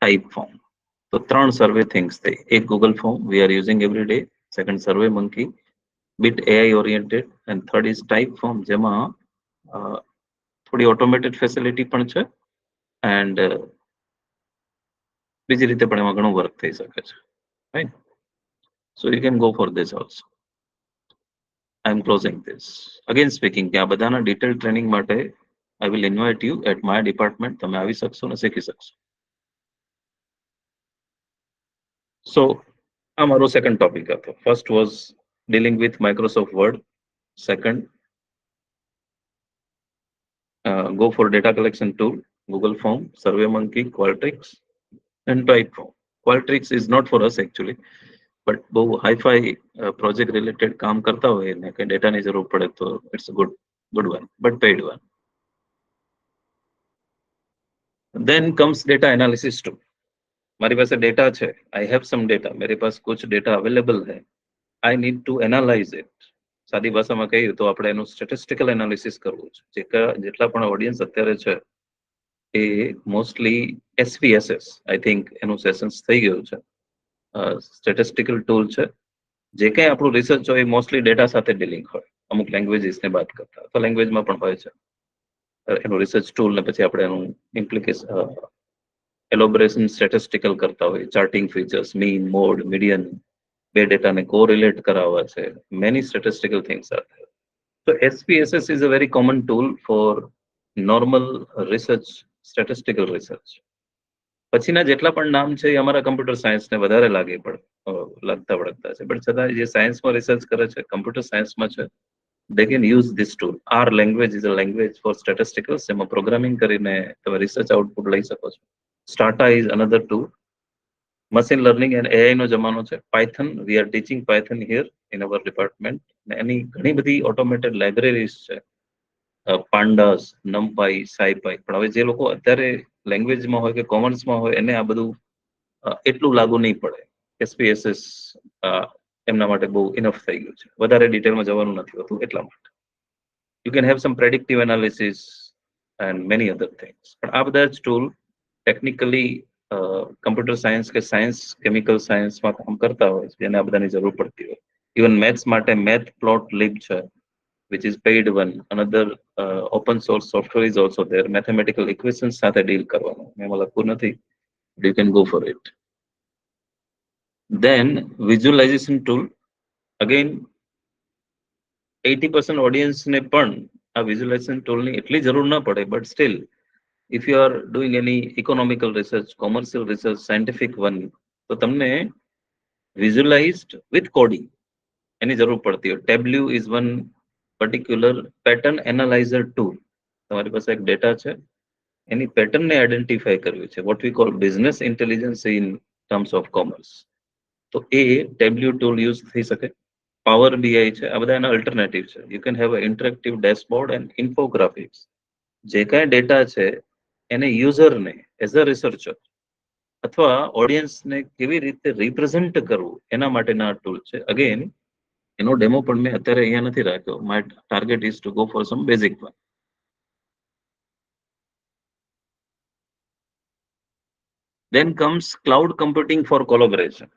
type form. So 3 survey things થઈ. એક Google form we are using every day. Second survey monkey, bit AI oriented, and third is type form જેમાં થોડી automated facility પણ છે and બીજી રીતે પણ એમાં ઘણું વર્ક થઈ શકે છે, right? So you can go for this also. I am closing this. Again speaking કે આ બધાના detailed training માટે I will invite you at my department. તમે આવી શકશો ને શીખી શકશો. So આ મારો second topic હતો. First was dealing with Microsoft Word. Second, go for data collection tool, Google Form, SurveyMonkey, Qualtrics, and Typeform. Qualtrics is not for us actually, but બહુ hi-fi project related કામ કરતા હોય ને કે ડેટાની જરૂર પડે તો it's a good one, but paid one. Then comes data analysis tool. મારી પાસે ડેટા છે, I have some data, मेरे पास कुछ data available है, I need to analyze it. સાદી ભાષામાં કહીએ તો આપણે એનું સ્ટેટિસ્ટિકલ એનાલિસિસ કરવું છે. જેટલા પણ ઓડિયન્સ અત્યારે છે એ મોસ્ટલી SPSS આઈ થિંક એનું સેશન્સ થઈ ગયું છે. સ્ટેટિસ્ટિકલ ટૂલ છે. જે કંઈ આપણું રિસર્ચ હોય મોસ્ટલી ડેટા સાથે ડીલિંગ હોય, અમુક લેંગ્વેજીસને બાદ કરતા, તો લેંગ્વેજમાં પણ હોય છે એનું રિસર્ચ ટૂલ, ને પછી આપણે એનું ઇમ્પ્લિકેશન એલોબરેશન સ્ટેટિસ્ટિકલ કરતા હોય, charting features, mean, mode, median, બે ડેટાને કોરિલેટ કરાવવા છે, many statistical things are there. So SPSS is a very common tool for normal research, statistical research. પછીના જેટલા પણ નામ છે એ અમારા કમ્પ્યુટર સાયન્સને વધારે લાગતા વળગતા છે, બટ છતાં જે સાયન્સમાં રિસર્ચ કરે છે, કમ્પ્યુટર સાયન્સમાં છે, they can use this tool. R language is a language for statisticals. એમાં પ્રોગ્રામિંગ કરીને તમે રિસર્ચ આઉટપુટ લઈ શકો છો. Stata is another tool. Machine learning and AI નો જમાનો છે. Python, we are teaching Python here in our department. એની ઘણી બધી automated libraries છે. Pandas, NumPy, SciPy. પણ હવે જે લોકો અત્યારે લેંગ્વેજમાં હોય કે કોમર્સમાં હોય એને આ બધું એટલું લાગુ નહીં પડે. SPSS એમના માટે બહુ ઇનફ થઈ ગયું છે. વધારે ડિટેલમાં જવાનું નથી હોતું એટલા માટે. You can have some predictive analysis and many other things. પણ આ બધા જ ટૂલ ટેકનિકલી કમ્પ્યુટર સાયન્સ કે સાયન્સ કેમિકલ સાયન્સમાં કામ કરતા હોય છે, જેને આ બધાની જરૂર પડતી હોય. ઇવન મેથ્સ માટે મેથ પ્લોટ લીબ છે, which is paid one. Another open source software is also there. Mathematical equations સાથે ડીલ કરવાનું, એમાં લખવું નથી, you can go for it. Then visualization tool, again 80% audience ને પણ આ visualization tool ની એટલી જરૂર ના પડે, but still if you are doing any economical research, commercial research, scientific one, તો તમને visualized with coding એની જરૂર પડતી હોય. Tableau is one particular pattern analyzer tool. તમારી પાસે એક ડેટા છે, એની પેટર્નને આઈડેન્ટિફાઈ કરવી છે, what we call business intelligence in terms of commerce. તો એ Tableau tool યુઝ થઈ શકે. Power BI છે, આ બધા એના અલ્ટરનેટિવ છે. You can have an interactive dashboard and infographics. જે કાંઈ ડેટા છે એને યુઝરને એઝ અ રિસર્ચર અથવા ઓડિયન્સને કેવી રીતે રિપ્રેઝન્ટ કરવું એના માટેના ટૂલ છે. અગેન એનો ડેમો પણ મેં અત્યારે અહીંયા નથી રાખ્યો. My target is to go for some basic one. Then comes cloud computing for collaboration.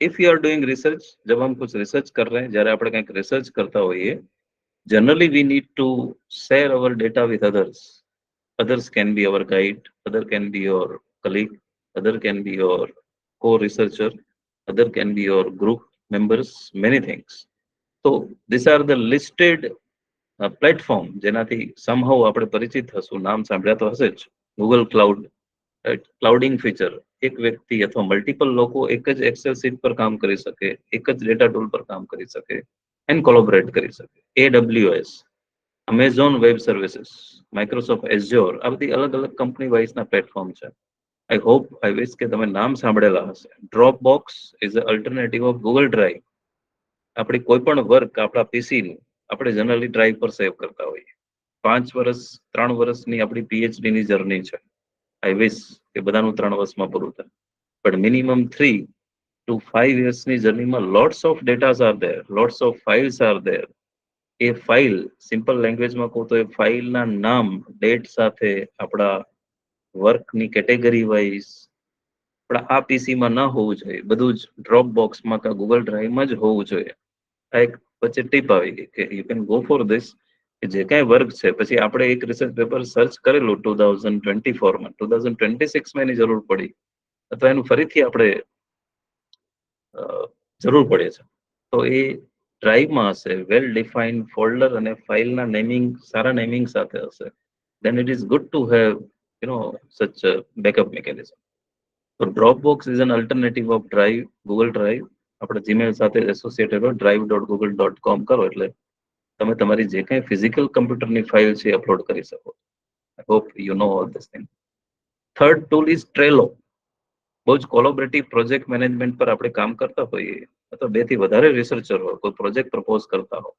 If you are doing research, जब हम कुछ research कर रहे हैं, જ્યારે આપણે કંઈક research કરતા હોઈએ, generally we need to share our data with others. Others can be our guide, other can be your colleague, other can be your co-researcher, other can be your group members, many things. So these are the listed platform જેનાથી somehow આપણે પરિચિત હશું, નામ સાંભળ્યા તો હશે જ. Google Cloud, ક્લાઉડિંગ feature, એક વ્યક્તિ અથવા મલ્ટિપલ લોકો એક જ એક્સેલ શીટ પર કામ કરી શકે, એક જ ડેટા ટૂલ પર કામ કરી શકે એન્ડ કોલોબરેટ કરી શકે. AWS, Amazon web services, Microsoft Azure, આ બધી અલગ અલગ કંપની વાઇઝના પ્લેટફોર્મ છે. આઈ હોપ, આઈ વિશ કે તમે નામ સાંભળેલા હશે. Dropbox is a alternative of Google Drive. આપણી કોઈ પણ વર્ક આપણા પીસીનું આપણે જનરલી ડ્રાઈવ પર સેવ કરતા હોઈએ. 5 વર્ષ 3 વર્ષની આપણી PhD ની જર્ની છે. આઈ વિશ કે બધાનું 3 વર્ષમાં પૂરું થાય, પણ મિનિમમ 3 to 5 yearsની જર્નીમાં lots of datas are there, lots of files are there. એ ફાઇલ સિમ્પલ લેંગ્વેજમાં કહું તો એ ફાઇલના નામ ડેટ સાથે આપણા વર્કની કેટેગરી વાઇઝ પણ આ પીસીમાં ન હોવું જોઈએ, બધું જ ડ્રોપ બોક્સમાં કે ગૂગલ ડ્રાઈવમાં જ હોવું જોઈએ. આ એક વચ્ચે ટીપ આવી ગઈ કે you can go for this, કે જે કાંઈ વર્ક છે પછી આપણે એક રિસર્ચ પેપર સર્ચ કરેલું 2024માં, 2026માં એની જરૂર પડી અથવા એનું ફરીથી આપણે જરૂર પડે છે, તો એ ડ્રાઈવમાં હશે, વેલ ડિફાઇન્ડ ફોલ્ડર અને ફાઇલના નેમિંગ સારા નેમિંગ સાથે હશે, then it is good to have such a backup mechanism. So Dropbox is an alternative of Drive, Google Drive. આપણે જીમેલ સાથે એસોસિએટેડ હોય, drive.google.com કરો એટલે તમે તમારી જે કંઈ ફિઝિકલ કમ્પ્યુટરની ફાઇલ છે અપલોડ કરી શકો. I hope you know all this thing. Third tool is Trello. બહુ જ કોલોબરેટિવ પ્રોજેક્ટ મેનેજમેન્ટ પર આપણે કામ કરતા હોઈએ અથવા 2 થી વધારે રિસર્ચર હોય, કોઈ પ્રોજેક્ટ પ્રપોઝ કરતા હો,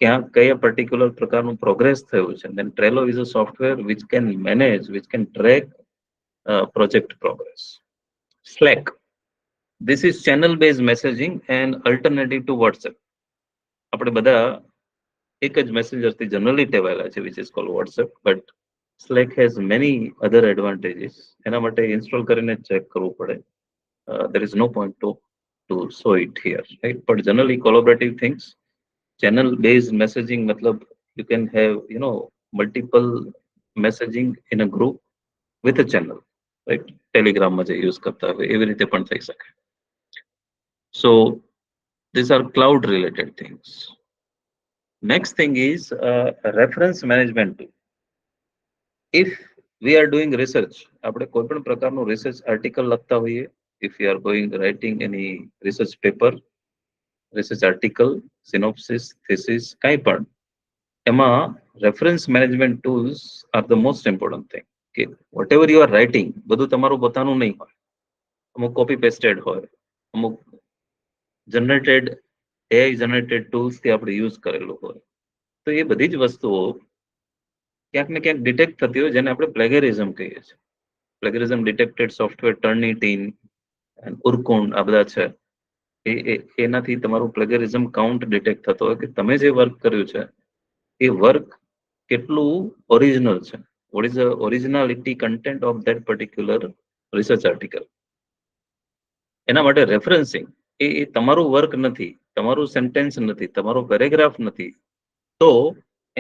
ક્યાં કયા પર્ટિક્યુલર પ્રકારનું પ્રોગ્રેસ થયું છે, then Trello is a software which can manage, which can track project progress. Slack. This is channel based messaging and alternative to WhatsApp. આપણે બધા એક જ મેસેન્જરથી જનરલી ટેવાયેલા છે, which is called WhatsApp, but Slack has many other advantages. એના માટે install કરીને check કરવું પડે. There is no point to show it here, right? But generally collaborative things, channel based messaging matlab you can have multiple messaging in a group with a channel, right? Telegram માં જે use કરતા હોય એવી રીતે પણ થઈ શકે. So these are cloud related things. Next thing is reference management tool. If we are doing research, આપણે કોઈ પણ પ્રકારનું રિસર્ચ આર્ટિકલ લખતા હોઈએ, if you are going writing any research paper, research article, synopsis, thesis, કાંઈ પણ, એમાં reference management tools are the most important thing. કે whatever you are writing, બધું તમારું પોતાનું નહીં હોય, અમુક કોપી પેસ્ટેડ હોય, અમુક જનરેટેડ AI જનરેટેડ ટૂલ્સથી આપણે યુઝ કરેલું હોય, તો એ બધી જ વસ્તુઓ ક્યાંક ને ક્યાંક ડિટેક્ટ થતી હોય, જેને આપણે પ્લેગરિઝમ કહીએ છીએ. પ્લેગરિઝમ ડિટેક્ટેડ સોફ્ટવેર, ટર્નિટીન, ઉર્કુન્ડ, આ બધા છે, એનાથી તમારું પ્લેગરિઝમ કાઉન્ટ ડિટેક્ટ થતો હોય કે તમે જે વર્ક કર્યું છે એ વર્ક કેટલું ઓરિજિનલ છે, what is the originality content of that particular research article. એના માટે રેફરન્સિંગ એ તમારું વર્ક નથી, તમારું સેન્ટેન્સ નથી, તમારો પેરેગ્રાફ નથી, તો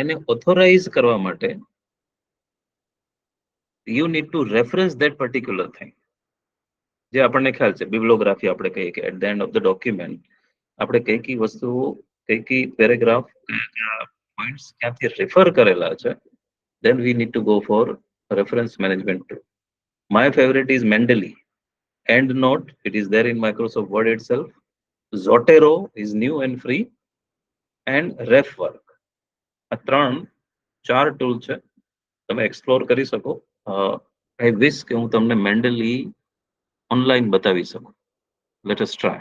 એને ઓથોરાઇઝ કરવા માટે you need to reference that particular thing. જે આપણને ખ્યાલ છે બિબ્લોગ્રાફી આપણે કહીએ કે at the end of the document આપણે કઈ વસ્તુઓ, કઈ પેરેગ્રાફ, કયા પોઈન્ટ્સ ક્યાંથી રેફર કરેલા છે, then we need to go for reference management tool. My favorite is Mendeley. EndNote, it is there in Microsoft Word itself. Zotero is new and free, and RefWork. આ 3-4 tool છે, તમે explore કરી શકો. I wish કે હું તમને Mendeley online બતાવી શકું. Let us try.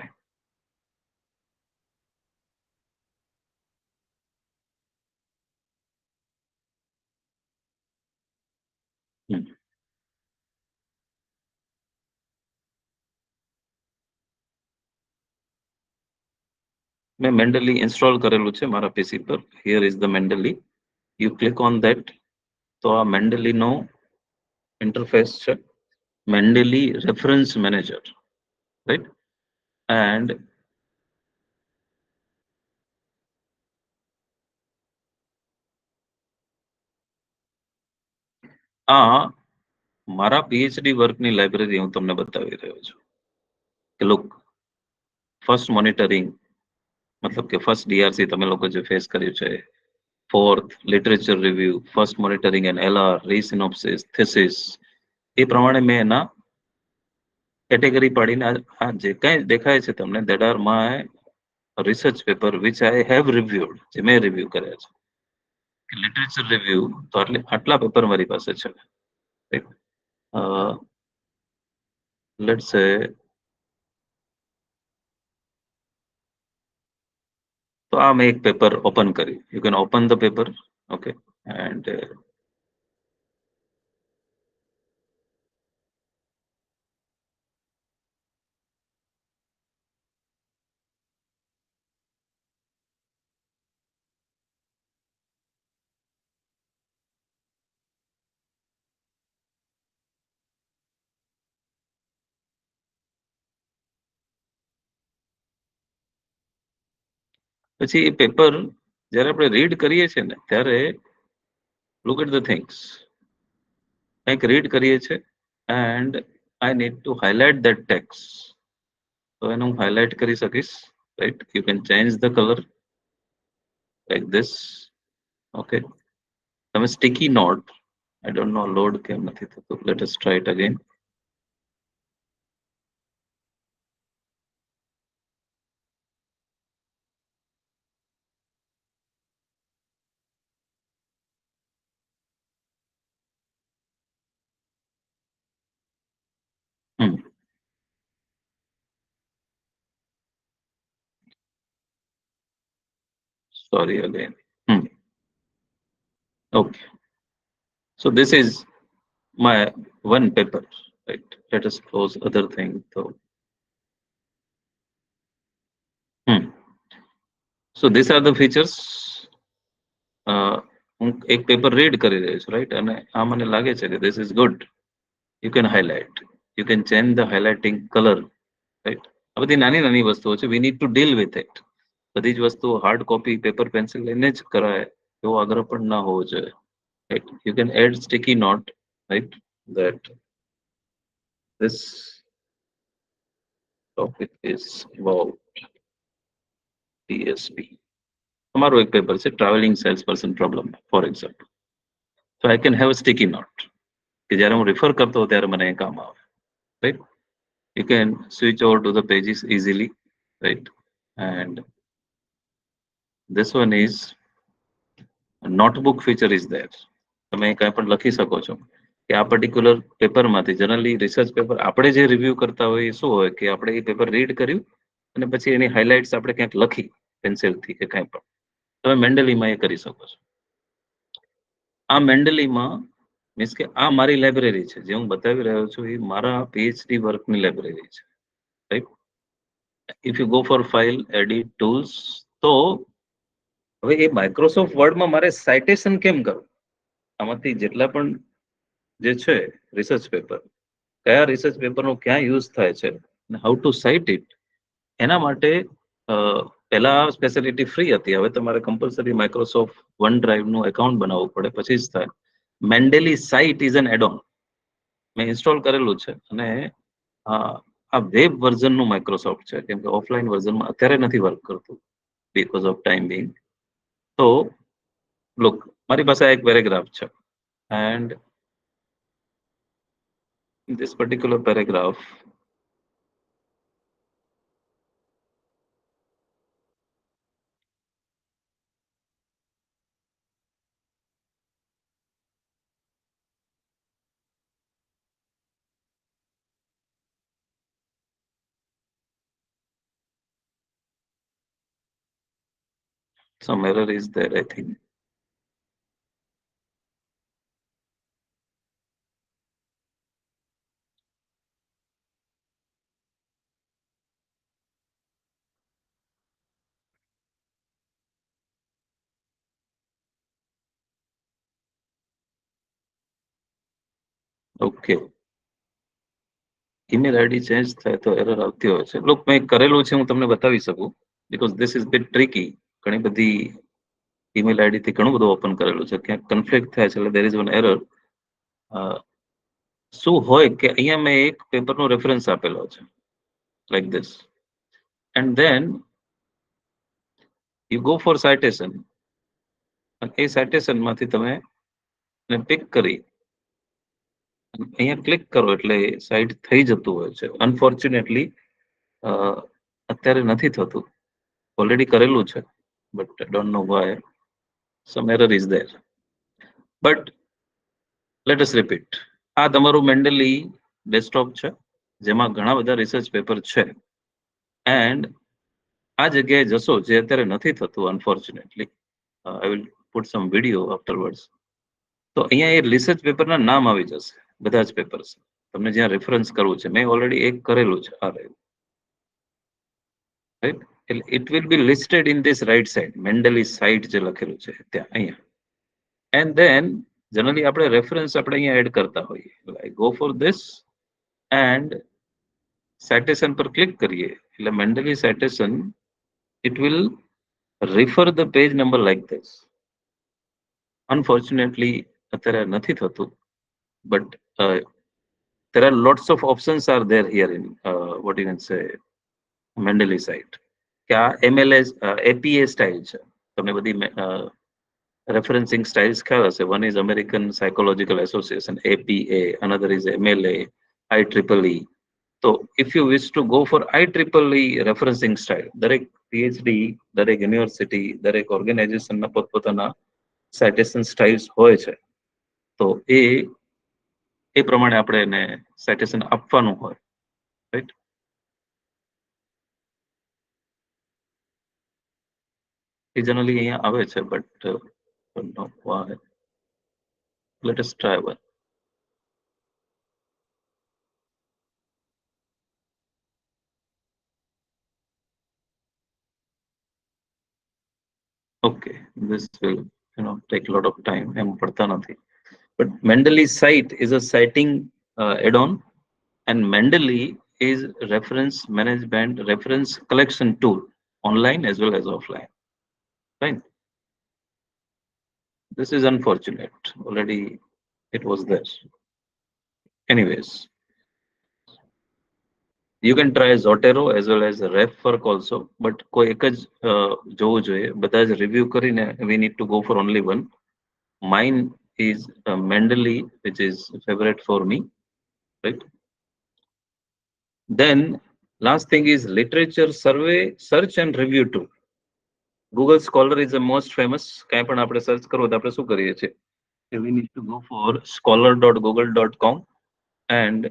મેં Mendeley ઇન્સ્ટોલ કરેલું છે મારા પીસી પર. Here is the Mendeley. You click on that, તો આ Mendeley નો ઇન્ટરફેસ છે. Mendeley reference manager, right? And આ મારા PhD વર્કની લાઇબ્રેરી હું તમને બતાવી રહ્યો છું કે લુક, ફર્સ્ટ મોનિટરિંગ મતલબ કે ફર્સ્ટ DRC તમે લોકો જે ફેસ કર્યું છે, fourth literature review, first monitoring and LR, resynopsis, thesis, એ પ્રમાણે મેં એના કેટેગરી પાડીને આ જે કાંઈ દેખાય છે તમને, that are my research paper which I have reviewed, જે મેં રિવ્યુ કર્યા છે. લિટરેચર રિવ્યુ તો આટલા પેપર મારી પાસે છે. લેટ્સ સે તો આ મેં એક પેપર ઓપન કર્યું. You can open the paper. Okay, and પછી એ પેપર જ્યારે આપણે રીડ કરીએ છીએ ને ત્યારે લુક એટ ધ થિંગ્સ. કંઈક રીડ કરીએ છીએ and I need to highlight that text. તો એને હું હાઇલાઇટ કરી શકીશ, right. You can change the colour like this. Okay, તમે sticky note, I don't know load કેમ નથી થતું. Let us try it again. Sorry again. Okay. So this is my one paper, right? Let us close other thing. So these are the features. હું એક paper read કરી રહ્યો છું, right, અને આ મને લાગે છે કે this is good. You can highlight. You can change the highlighting color, right? આ બધી નાની નાની વસ્તુઓ છે. We need to deal with it. બધી જ વસ્તુઓ હાર્ડ કોપી પેપર પેન્સિલ લઈને જ કરાય એવો આગ્રહ પણ ના હોવો જોઈએ, right? You can add sticky note, right? That this topic is about TSP. તમારો એક પેપર છે travelling sales person problem, for example. So I can have a sticky note કે જ્યારે હું રિફર કરતો હોઉં ત્યારે મને એ કામ આવે, right? You can switch over to the pages easily, right? And this one is notebook feature is there. તમે કાંઈ પણ લખી શકો છો કે આ પર્ટિક્યુલર પેપરમાંથી. જનરલી રિસર્ચ પેપર આપણે જે રિવ્યુ કરતા હોય એ શું હોય કે આપણે એ પેપર રીડ કર્યું અને પછી એની હાઇલાઇટ્સ આપણે ક્યાંક લખી પેન્સિલથી કે કાંઈ પણ. તમે મેન્ડલીમાં એ કરી શકો છો. આ મેન્ડલીમાં મીન્સ કે આ મારી લાઇબ્રેરી છે. જે હું બતાવી રહ્યો છું એ મારા પીએચડી વર્કની લાઇબ્રેરી છે, right. If you go four file, edit, tools, તો હવે એ માઇક્રોસોફ્ટ વર્ડમાં મારે સાઇટેશન કેમ કરવું? આમાંથી જેટલા પણ જે છે રિસર્ચ પેપર, કયા રિસર્ચ પેપરનો ક્યાં યુઝ થાય છે અને હાઉ ટુ સાઇટ ઇટ, એના માટે પહેલા સ્પેશિયાલિટી ફ્રી હતી. હવે તમારે કમ્પલસરી માઇક્રોસોફ્ટ વન ડ્રાઈવનું એકાઉન્ટ બનાવવું પડે, પછી જ થાય. Mendeley Cite is an add on. મેં ઇન્સ્ટોલ કરેલું છે અને આ વેબ વર્ઝનનું માઇક્રોસોફ્ટ છે, કેમ કે ઓફલાઈન વર્ઝનમાં અત્યારે નથી વર્ક કરતું બીકોઝ ઓફ ટાઈમ બિંગ. તો લુક, મારી પાસે એક પેરેગ્રાફ છે and this particular paragraph some error is there, I think. Okay, email ID change થાય તો એરર આવતી હોય છે. લોક, મેં કરેલું છે, હું તમને બતાવી શકું, because this is bit tricky. ઘણી બધી ઈમેલ આઈડીથી ઘણું બધું ઓપન કરેલું છે, ક્યાંક કન્ફ્લિક્ટ થાય છે, એટલે દેર ઇઝ વન એરર. શું હોય કે અહીંયા મેં એક પેપરનો રેફરન્સ આપેલો છે like this, and then you go for citation. એ સાઇટેશનમાંથી તમે પિક કરી અહીંયા ક્લિક કરો એટલે સાઇટ થઈ જતું હોય છે. અનફોર્ચ્યુનેટલી અત્યારે નથી થતું. ઓલરેડી કરેલું છે, but don't know why some error is there. But let us repeat. આ તમારું મેન્ડલી ડેસ્કટોપ છે જેમાં ઘણા બધા રિસર્ચ પેપર છે. એન્ડ આ જગ્યાએ જશો જે અત્યારે નથી થતું unfortunately. I will put sum video આફ્ટરવર્ડ્સ. તો અહીંયા એ રિસર્ચ પેપરના નામ આવી જશે, બધા જ પેપર્સ. તમને જ્યાં રેફરન્સ કરવું છે, મેં ઓલરેડી એક કરેલું છે, આ રહ્યું. રાઈટ, એટલે it will be listed in this right side, Mendeley Cite જે લખેલું છે ત્યાં અહીંયા. એન્ડ ધેન જનરલી આપણે રેફરન્સ આપણે અહીંયા એડ કરતા હોઈએ. Like go for this and citation પર ક્લિક કરીએ એટલે Mendeley citation it will refer the page number like this. Unfortunately, અત્યારે નથી થતું, but there are lots of options are there here in what you can say Mendeley site. કે આ MLS APA style છે. તમને બધી referencing styles ખ્યાલ હશે. One is American Psychological Association, APA, another is MLA, IEEE. So if you wish to go for IEEE referencing style, દરેક PhD, દરેક university, દરેક ઓર્ગેનાઇઝેશનના પોતપોતાના સાઇટેશન સ્ટાઇલ્સ હોય છે. તો એ પ્રમાણે આપણે એને સાઇટેશન આપવાનું હોય, રાઈટ? એ જનરલી અહીંયા આવે છે, but let us try one. Okay, this will take a lot of time. એમ પડતા નથી. But Mendeley site is a citing add-on, and Mendeley is reference management, reference collection tool, online as well as offline. Right? This is unfortunate. Already it was there. Anyways, you can try Zotero as well as RefWork also, but કોઈ એક જ જોવું જોઈએ. બધા જ review કરીને we need to go for only one. Mine is Mendeley, which is favorite for me, right? Then last thing is literature survey, search and review tool. Google Scholar is the most famous. કાંઈ પણ આપણે search કરવો તો આપણે શું કરીએ છીએ? We need to go for scholar.google.com and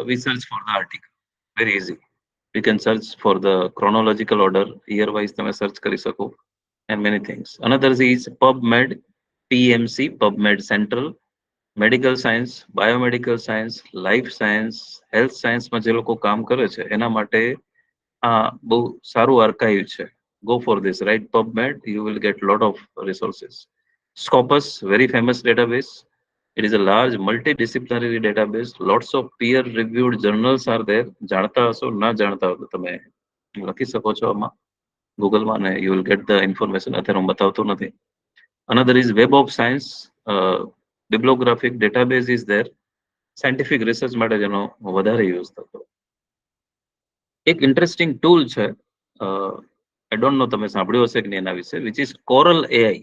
we search for the article. Very easy. We can search for the chronological order, year wise તમે search કરી શકો, and many things. Another is PubMed, PMC, PubMed Central, medical science, biomedical science, life science, health સાયન્સમાં જે લોકો કામ કરે છે એના માટે આ બહુ સારું આર્કાઇવ છે. Go for this, right? PubMed, you will get lot of resources. Scopus, very famous database. It is a large multidisciplinary database. Lots of peer-reviewed journals are there. જાણતા હશો, ના જાણતા હો તો તમે લખી શકો છો આમાં ગૂગલમાં ને you will get the information. અત્યારે હું બતાવતો નથી. Another is Web of Science, bibliographic database is there. Scientific research માટે જેનો વધારે યુઝ થતો. એક ઇન્ટરેસ્ટિંગ ટૂલ છે, I don't know તમે સાંભળ્યું હશે કે નહીં એના વિશે, which is Coral AI.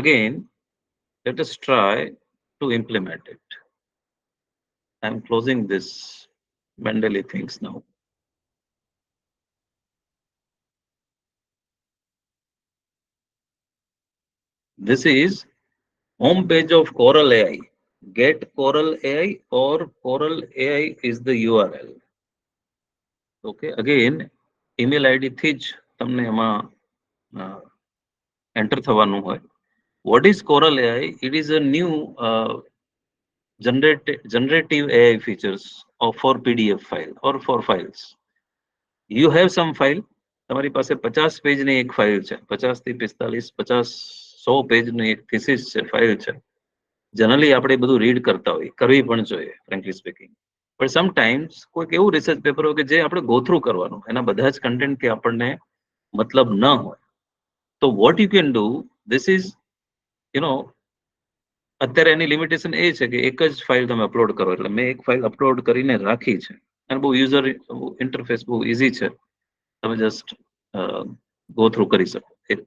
Again, let us try to implement it. I'm closing this Mendeley things now. This is home page of Coral AI. Get Coral AI or Coral AI is the URL. Okay, again, email ID થી જ તમને એમાં enter થવાનું હોય. What is Coral AI? It is a new generative AI features for PDF file or for files. You have some file, તમારી પાસે 50 પેજની એક file છે, 50 થી 45, 50, 100 પેજની એક થીસિસ છે, ફાઇલ છે. જનરલી આપણે બધું રીડ કરતા હોય, કરવી પણ જોઈએ, ફ્રેન્કલી સ્પીકિંગ. પણ સમટાઈમ્સ કોઈક એવું રિસર્ચ પેપર હોય કે જે આપણે ગો થ્રુ કરવાનું, એના બધા જ કન્ટેન્ટ કે આપણને મતલબ ન હોય. તો what you can do, this is અત્યારે એની લિમિટેશન એ છે કે એક જ ફાઇલ તમે અપલોડ કરો. એટલે મેં એક ફાઇલ અપલોડ કરીને રાખી છે અને બહુ યુઝર ઇન્ટરફેસ બહુ ઇઝી છે, તમે જસ્ટ ગો થ્રુ કરી શકો. એક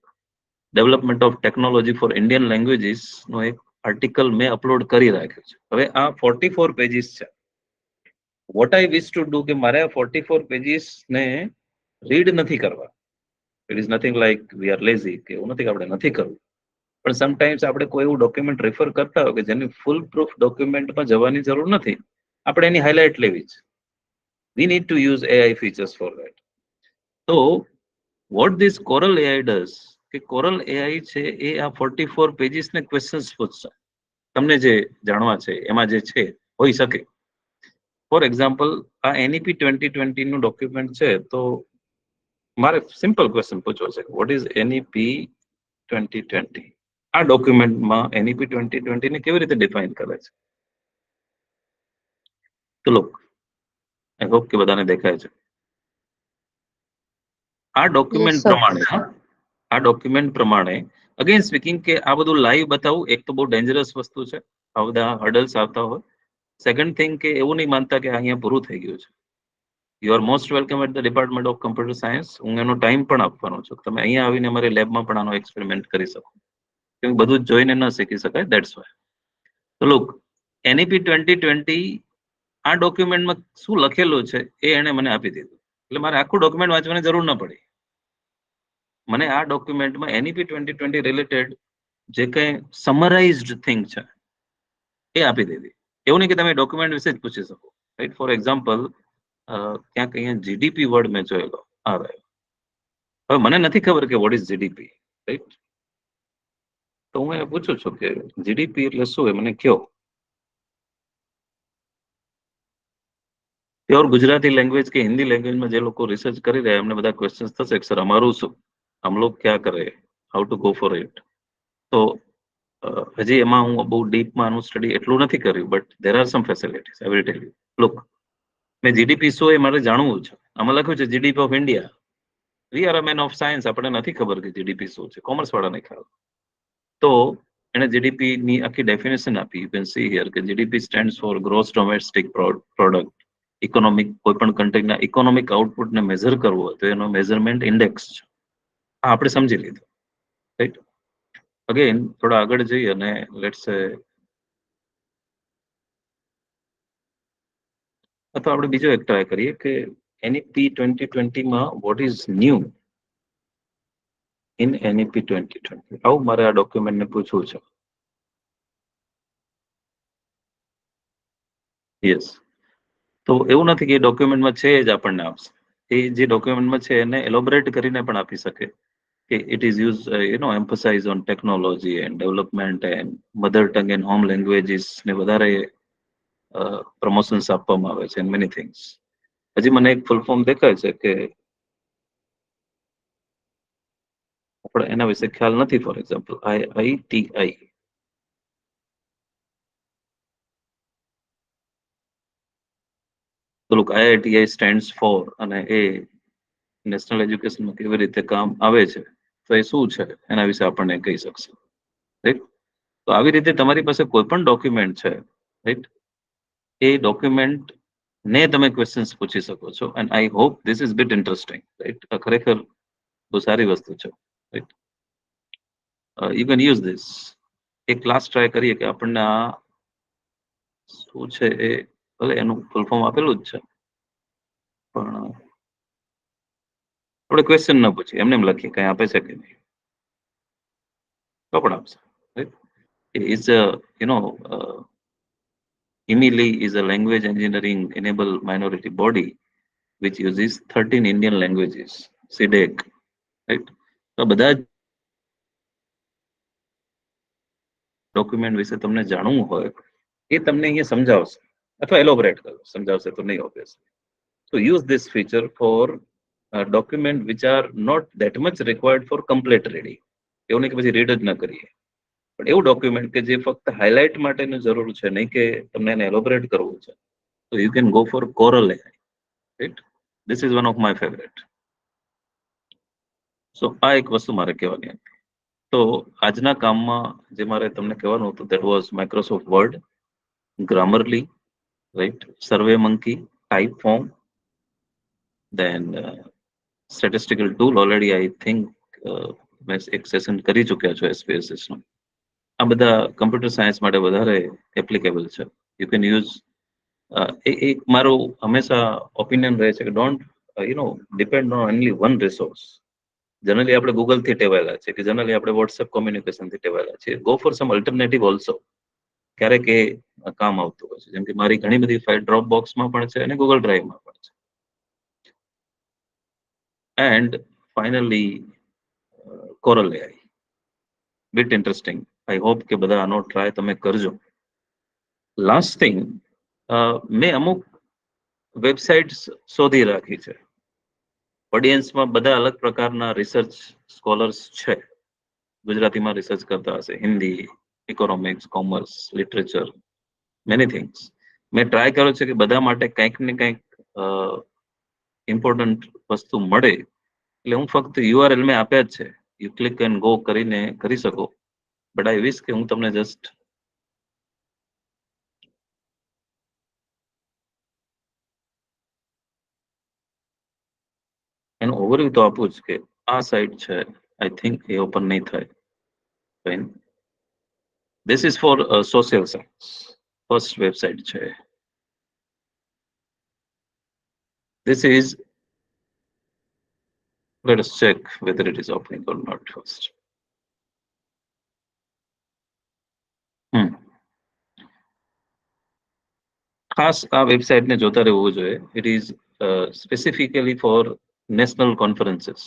development of technology for Indian languages નો એક આર્ટિકલ મેં અપલોડ કરી રાખ્યો છે. હવે આ 44 પેજીસ છે. What I wish to do કે મારે આ 44 પેજીસ ને રીડ નથી કરવા. It is nothing like we are lazy, કે એવું નથી કે આપણે નથી કરવું. પણ સમટાઈમ્સ આપણે કોઈ એવું ડોક્યુમેન્ટ રેફર કરતા હોય કે જેની ફૂલ પ્રૂફ ડોક્યુમેન્ટમાં જવાની જરૂર નથી, આપણે એની હાઇલાઇટ લેવી છે. We need to use AI features for that. તો what this Coral AI does, કે કોરલ એઆઈ છે એ આ 44 પેજીસ ને ક્વેશ્ચન્સ પૂછશે તમને જે જાણવા છે એમાં જે છે હોઈ શકે. ફોર એક્ઝામ્પલ આ NEP 2020 નું ડોક્યુમેન્ટ છે તો મારે સિમ્પલ ક્વેશ્ચન પૂછવો છે, વોટ ઇઝ NEP 2020? આ ડોક્યુમેન્ટમાં NEP 2020 ને કેવી રીતે ડિફાઇન કરે છે? તો લો, આઈ હોપ કે બધાને દેખાય છે. આ ડોક્યુમેન્ટ sir. પ્રમાણે આ ડોક્યુમેન્ટ પ્રમાણે અગેન સ્પીકિંગ કે આ બધું લાઈવ બતાવું એક તો બહુ ડેન્જરસ વસ્તુ છે, આ બધા હર્ડલ્સ આવતા હોય. સેકન્ડ થિંગ કે એવું નહીં માનતા કે અહીંયા પૂરું થઈ ગયું છે. You are most welcome at the department of computer science. હું એનો ટાઈમ પણ આપવાનો છું. તમે અહીંયા આવીને અમારી લેબમાં પણ આનો એક્સપેરિમેન્ટ કરી શકો, કેમ બધું જ જોઈને ન શીખી શકાય, દેટ્સ વાય. તો લુક, NEP 2020 આ ડોક્યુમેન્ટમાં શું લખેલું છે એ એણે મને આપી દીધું, એટલે મારે આખું ડોક્યુમેન્ટ વાંચવાની જરૂર ન પડી. મને આ ડોક્યુમેન્ટમાં NEP 2020 રિલેટેડ જે કંઈ સમરાઇઝ્ડ થિંગ છે એ આપી દીધી. એવું નહીં કે તમે ડોક્યુમેન્ટ વિશે જ પૂછી શકો, રાઈટ? ફોર એક્ઝામ્પલ ક્યાંક અહીંયા GDP વર્ડ મેં જોયેલો આ રહ્યો. હવે મને નથી ખબર કે વોટ ઇઝ GDP, રાઈટ? તો હું એ પૂછું છું કે GDP એટલે શું એ મને કયો. પ્યોર ગુજરાતી લેંગ્વેજ કે હિન્દી લેંગ્વેજમાં જે લોકો રિસર્ચ કરી રહ્યા એમને બધા ક્વેશ્ચન્સ થશે કે સર અમારું શું, હમ લોગ ક્યાં કરે, how to go for it. તો હજી એમાં હું બહુ ડીપમાં આનું સ્ટડી એટલું નથી કર્યું, but there are some facilities I will tell you. Look, મેં જીડીપી શું એ મારે જાણવું છે. આમાં લખ્યું છે GDP of India. We are a man of science, આપણને નથી ખબર કે જીડીપી શું છે, કોમર્સ વાળાને ખ્યાલ. તો એણે જીડીપી ની આખી ડેફિનેશન આપી. યુ કેન સી હિયર કે GDP stands for gross domestic product. Economic, કોઈ પણ કન્ટ્રીના ઇકોનોમિક આઉટપુટને મેઝર કરવું હોય તો એનો મેઝરમેન્ટ ઇન્ડેક્સ છે. આ આપણે સમજી લીધું, રાઈટ? અગેન થોડા આગળ જઈ અને લેટ્સ સે, અથવા આપણે બીજો એક ટ્રાય કરીએ કે NEP 2020 માં what is new in NEP 2020. આવું મારે આ ડોક્યુમેન્ટને પૂછવું છે. યસ. તો એવું નથી કે એ ડોક્યુમેન્ટમાં છે જ આપણને આપશે. એ જે ડોક્યુમેન્ટમાં છે એને એલોબરેટ કરીને પણ આપી શકે કે it is use emphasize on technology and development and mother tongue and home languages ને વધારે પ્રમોશન્સ આપવામાં આવે છે, એન્ડ મેની થિંગ્સ. હજી મને એક ફૂલ ફોર્મ દેખાય છે કે આપણે એના વિશે ખ્યાલ નથી. For example IITI. તો લુક, IITI સ્ટેન્ડ્સ ફોર, અને એ નેશનલ એજ્યુકેશનમાં કેવી રીતે કામ આવે છે તો એ શું છે એના વિશે આપણને કહી શકશે, રાઈટ? તો આવી રીતે તમારી પાસે કોઈ પણ ડોક્યુમેન્ટ છે, રાઈટ, એ ડોક્યુમેન્ટ ને તમે ક્વેશ્ચન્સ પૂછી શકો છો. And I hope this is bit interesting, right? ખરેખર બહુ સારી વસ્તુ છે, right? You can use this. એક ક્લાસ ટ્રાય કરીએ કે આપણને આ શું છે એ, ભલે એનું ફૂલ ફોર્મ આપેલું જ છે પણ આપણે ક્વેશ્ચન ન પૂછીએ, એમને એમ લખીએ કઈ આપે છે કે નહીં, તો પણ આપશે, right? It's EMILI is a language engineering enable minority body which uses 13 Indian languages, CDEC, right? તો બધા ડોક્યુમેન્ટ વિશે તમને જાણવું હોય એ તમને અહીંયા સમજાવશે, અથવા એલોબરેટ કરો, સમજાવશે તો નહીં obviously. So use this feature for document which are not that much required for complete reading. એવું નહીં કે પછી રીડ જ ન કરીએ, પણ એવું ડોક્યુમેન્ટ કે જે ફક્ત હાઇલાઇટ માટેની જરૂર છે, નહીં કે તમને એને એલોબરેટ કરવું છે. So you can go for Coral AI, right? This is one of my favorite. So આ એક વસ્તુ મારે કહેવાની હતી. તો આજના કામમાં જે મારે તમને કહેવાનું હતું that was Microsoft Word, Grammarly, right? SurveyMonkey, Typeform, then statistical tool. Already I think મેં એક સેશન કરી ચૂક્યા છો SPSS નું. આ બધા કમ્પ્યુટર સાયન્સ માટે વધારે એપ્લિકેબલ છે. You can use. એક મારું હંમેશા ઓપિનિયન રહે છે કે don't depend on only one resource. Generally આપણે ગૂગલ થી ટેવાયેલા છે, કે જનરલી આપણે વોટ્સએપ કોમ્યુનિકેશન થી ટેવાયેલા છે. Go for some alternative also. ક્યારેક એ કામ આવતું હોય છે. જેમ કે મારી ઘણી બધી ફાઇલ ડ્રોપ બોક્સમાં પણ છે અને ગૂગલ ડ્રાઈવમાં પણ છે. And finally Coral AI. Bit interesting. I hope કે બધા આનો ટ્રાય તમે કરજો. લાસ્ટ થિંગ, મેં અમુક વેબસાઇટ્સ શોધી રાખી છે. ઓડિયન્સમાં બધા અલગ પ્રકારના રિસર્ચ સ્કોલર્સ છે. ગુજરાતીમાં રિસર્ચ કરતા હશે, Hindi, economics, commerce, literature, many things. મેં ટ્રાય કર્યો છે કે બધા માટે કંઈક ને કંઈક ઇમ્પોર્ટન્ટ વસ્તુ મળે, એટલે હું ફક્ત યુઆરએલ મેં આપ્યા જ છે. યુ ક્લિક એન્ડ ગો કરીને કરી શકો. બટ આઈ વિશ કે હું તમને જસ્ટ એનું ઓવરવ્યુ તો આપું જ કે આ સાઇટ છે. આઈ થિંક એ ઓપન નહીં થાય. Fine. This is for social science. First website છે. This is, let us check whether it is opening or not first. ખાસ આ વેબસાઇટને જોતા રહેવું જોઈએ. It is specifically for national conferences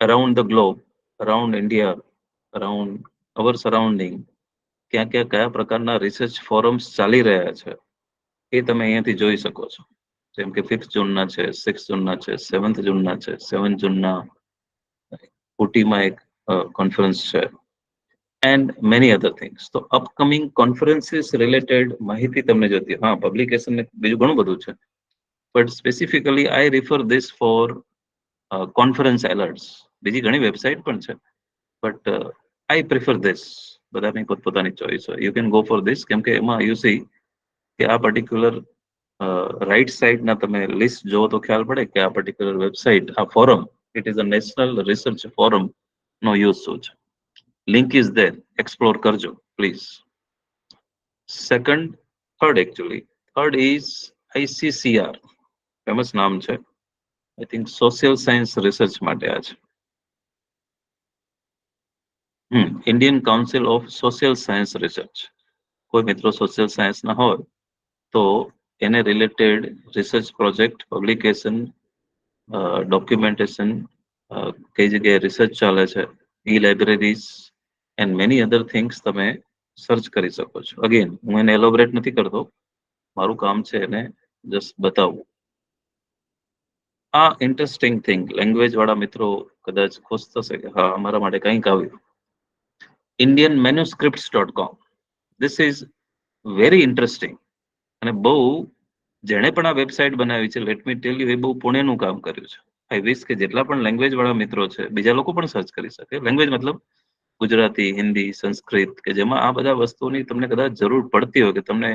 around the globe, around India, around our surrounding. કયા પ્રકારના research forums ચાલી રહ્યા છે એ તમે અહીંયાથી જોઈ શકો છો. જેમ કે 5th જૂનના છે, 6th જૂનના છે, 7th જૂનના છે, 7th જૂનના ઉટીમાં એક કોન્ફરન્સ છે, and many other things. તો અપકમિંગ કોન્ફરન્સીસ રિલેટેડ માહિતી તમને જોતી. હા, પબ્લિકેશન ને બીજું ઘણું બધું છે, but specifically I refer this for conference alerts. બીજી ઘણી વેબસાઇટ પણ છે, બટ આઈ પ્રિફર ધીસ. બધાની પોતપોતાની ચોઈસ હોય. You can go for this, કેમ કે એમાં યુ સી કે આ પર્ટિક્યુલર રાઇટ સાઇડના તમે લિસ્ટ જોવો તો ખ્યાલ પડે કે આ પર્ટિક્યુલર વેબસાઇટ, આ forum, it is a national research forum નો યુઝ શું છે. લિંક ઇઝ ધેર, એક્સપ્લોર કરજો please. Second, third actually, third is ICCR. Famous નામ છે. I think social science research માટે આ છે. Indian council of social science research. કોઈ મિત્રો સોશિયલ સાયન્સના હોય તો એને related research project, publication, documentation, કઈ જગ્યાએ રિસર્ચ ચાલે છે, e libraries and many other things તમે સર્ચ કરી શકો છો. અગેન હું એને એલોબરેટ નથી કરતો, મારું કામ છે એને જસ્ટ બતાવવું. આ ઇન્ટરેસ્ટિંગ થિંગ, લેંગ્વેજ વાળા મિત્રો કદાચ ખુશ થશે કે હા અમારા માટે કંઈક આવ્યું. indianmanuscripts.com. This is very interesting. અને બહુ જેણે પણ આ વેબસાઇટ બનાવી છે, લેટ મી ટેલ યુ, એ બહુ પુણેનું કામ કર્યું છે. આઈ વિશ કે જેટલા પણ લેંગ્વેજ વાળા મિત્રો છે, બીજા લોકો પણ સર્ચ કરી શકે. લેંગ્વેજ મતલબ ગુજરાતી, હિન્દી, સંસ્કૃત, કે જેમાં આ બધા વસ્તુની તમને કદાચ જરૂર પડતી હોય, કે તમને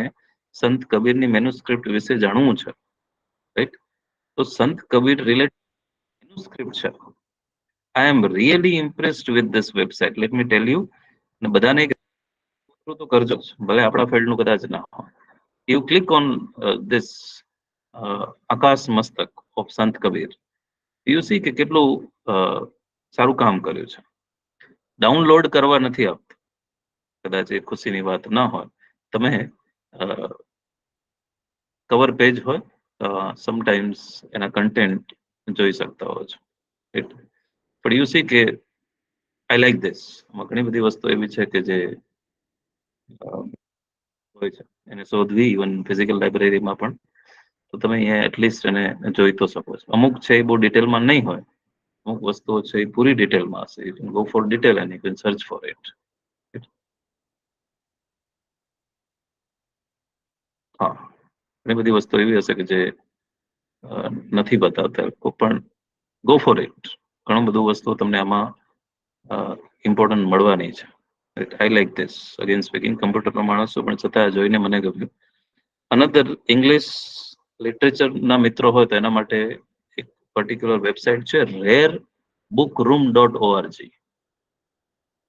સંત કબીરની મેન્યુસ્ક્રિપ્ટ વિશે જાણવું છે, રાઈટ? તો સંત કબીર રિલેટેડ મેન્યુસ્ક્રિપ્ટ છે. I am really impressed with this website, let me tell you. અને બધાને તો કરજો જ, ભલે આપણા ફિલ્ડનું કદાચ ના હોય. યુ ક્લિક ઓન ધીસ આકાશ મસ્તક ઓફ સંત કબીર, યુ સી કે કેટલું સારું કામ કર્યું છે. ડાઉનલોડ કરવા નથી આપતું, કદાચ એ ખુશીની વાત ના હોય. તમે કવર પેજ હોય, સમટાઈમ્સ એના કન્ટેન્ટ જોઈ શકતા હો છો. પણ યુ સી કે આઈ લાઈક ધીસ. ઘણી બધી વસ્તુ એવી છે કે જે હોય છે, એને શોધવી ઇવન ફિઝિકલ લાઇબ્રેરીમાં પણ, તો તમે અહીંયા એટલીસ્ટ એને જોઈ તો શકો છો. અમુક છે એ બહુ ડિટેલમાં નહીં હોય, અમુક વસ્તુઓ છે એ પૂરી ડિટેલમાં હશે. You can go four detail and you can search for it. હા, ઘણી બધી વસ્તુ એવી હશે કે જે નથી બતાવતા લોકો, પણ ગો ફોર ઇટ. ઘણું બધું વસ્તુ તમને આમાં ઇમ્પોર્ટન્ટ મળવાની છે. I like this. Again speaking, કમ્પ્યુટરનો માણસ છું, પણ છતાં જોઈને મને ગમ્યું. અનધર ઇંગ્લિશ લિટરેચરના મિત્રો હોય તો એના માટે એક પર્ટિક્યુલર વેબસાઇટ છે, rarebookroom.org.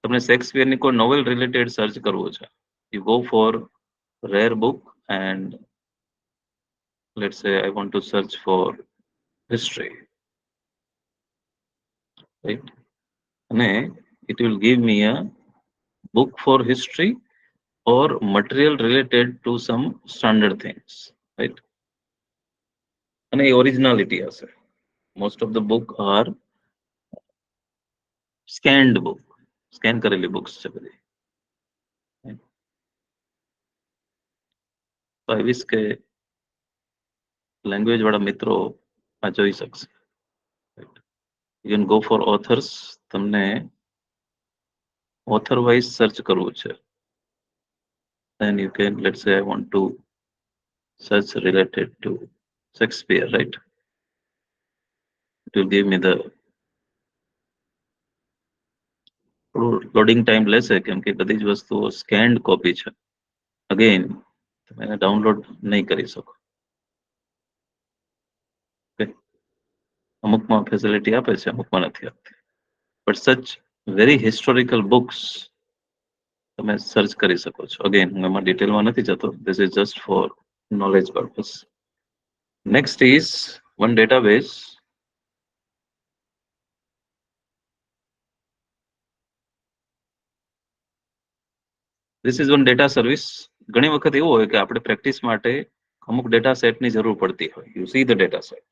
તમને શેક્સપિયરની કોઈ નોવેલ રિલેટેડ સર્ચ કરવું છે, you go four rare book and let's say I want to search for history, right? And it will give me a book for history or material related to some standard things, right? And originality as most of the book are scanned book, scan કરેલી books છે બધી. તો આઈ wish કે language વાળા મિત્રો આ જોઈ શકશે. You can go four authors. તમને ઓથર વાઇઝ સર્ચ કરવું છે. then you can, let's say I want to search related to Shakespeare, right? It will give me the loading time લેશે કેમ કે બધી જ વસ્તુઓ સ્કેન્ડ કોપી છે. અગેન તમે એને ડાઉનલોડ નહીં કરી શકો. અમુકમાં ફેસિલિટી આપે છે, અમુકમાં નથી આપતી. બટ સચ વેરી હિસ્ટોરિકલ બુક્સ તમે સર્ચ કરી શકો છો. અગેન હું એમાં ડિટેલમાં નથી જતો. This is just four knowledge purpose. Next is one database. This is one data service. ઘણી વખત એવું હોય કે આપણે પ્રેક્ટિસ માટે અમુક ડેટા સેટની જરૂર પડતી હોય. You see the data set,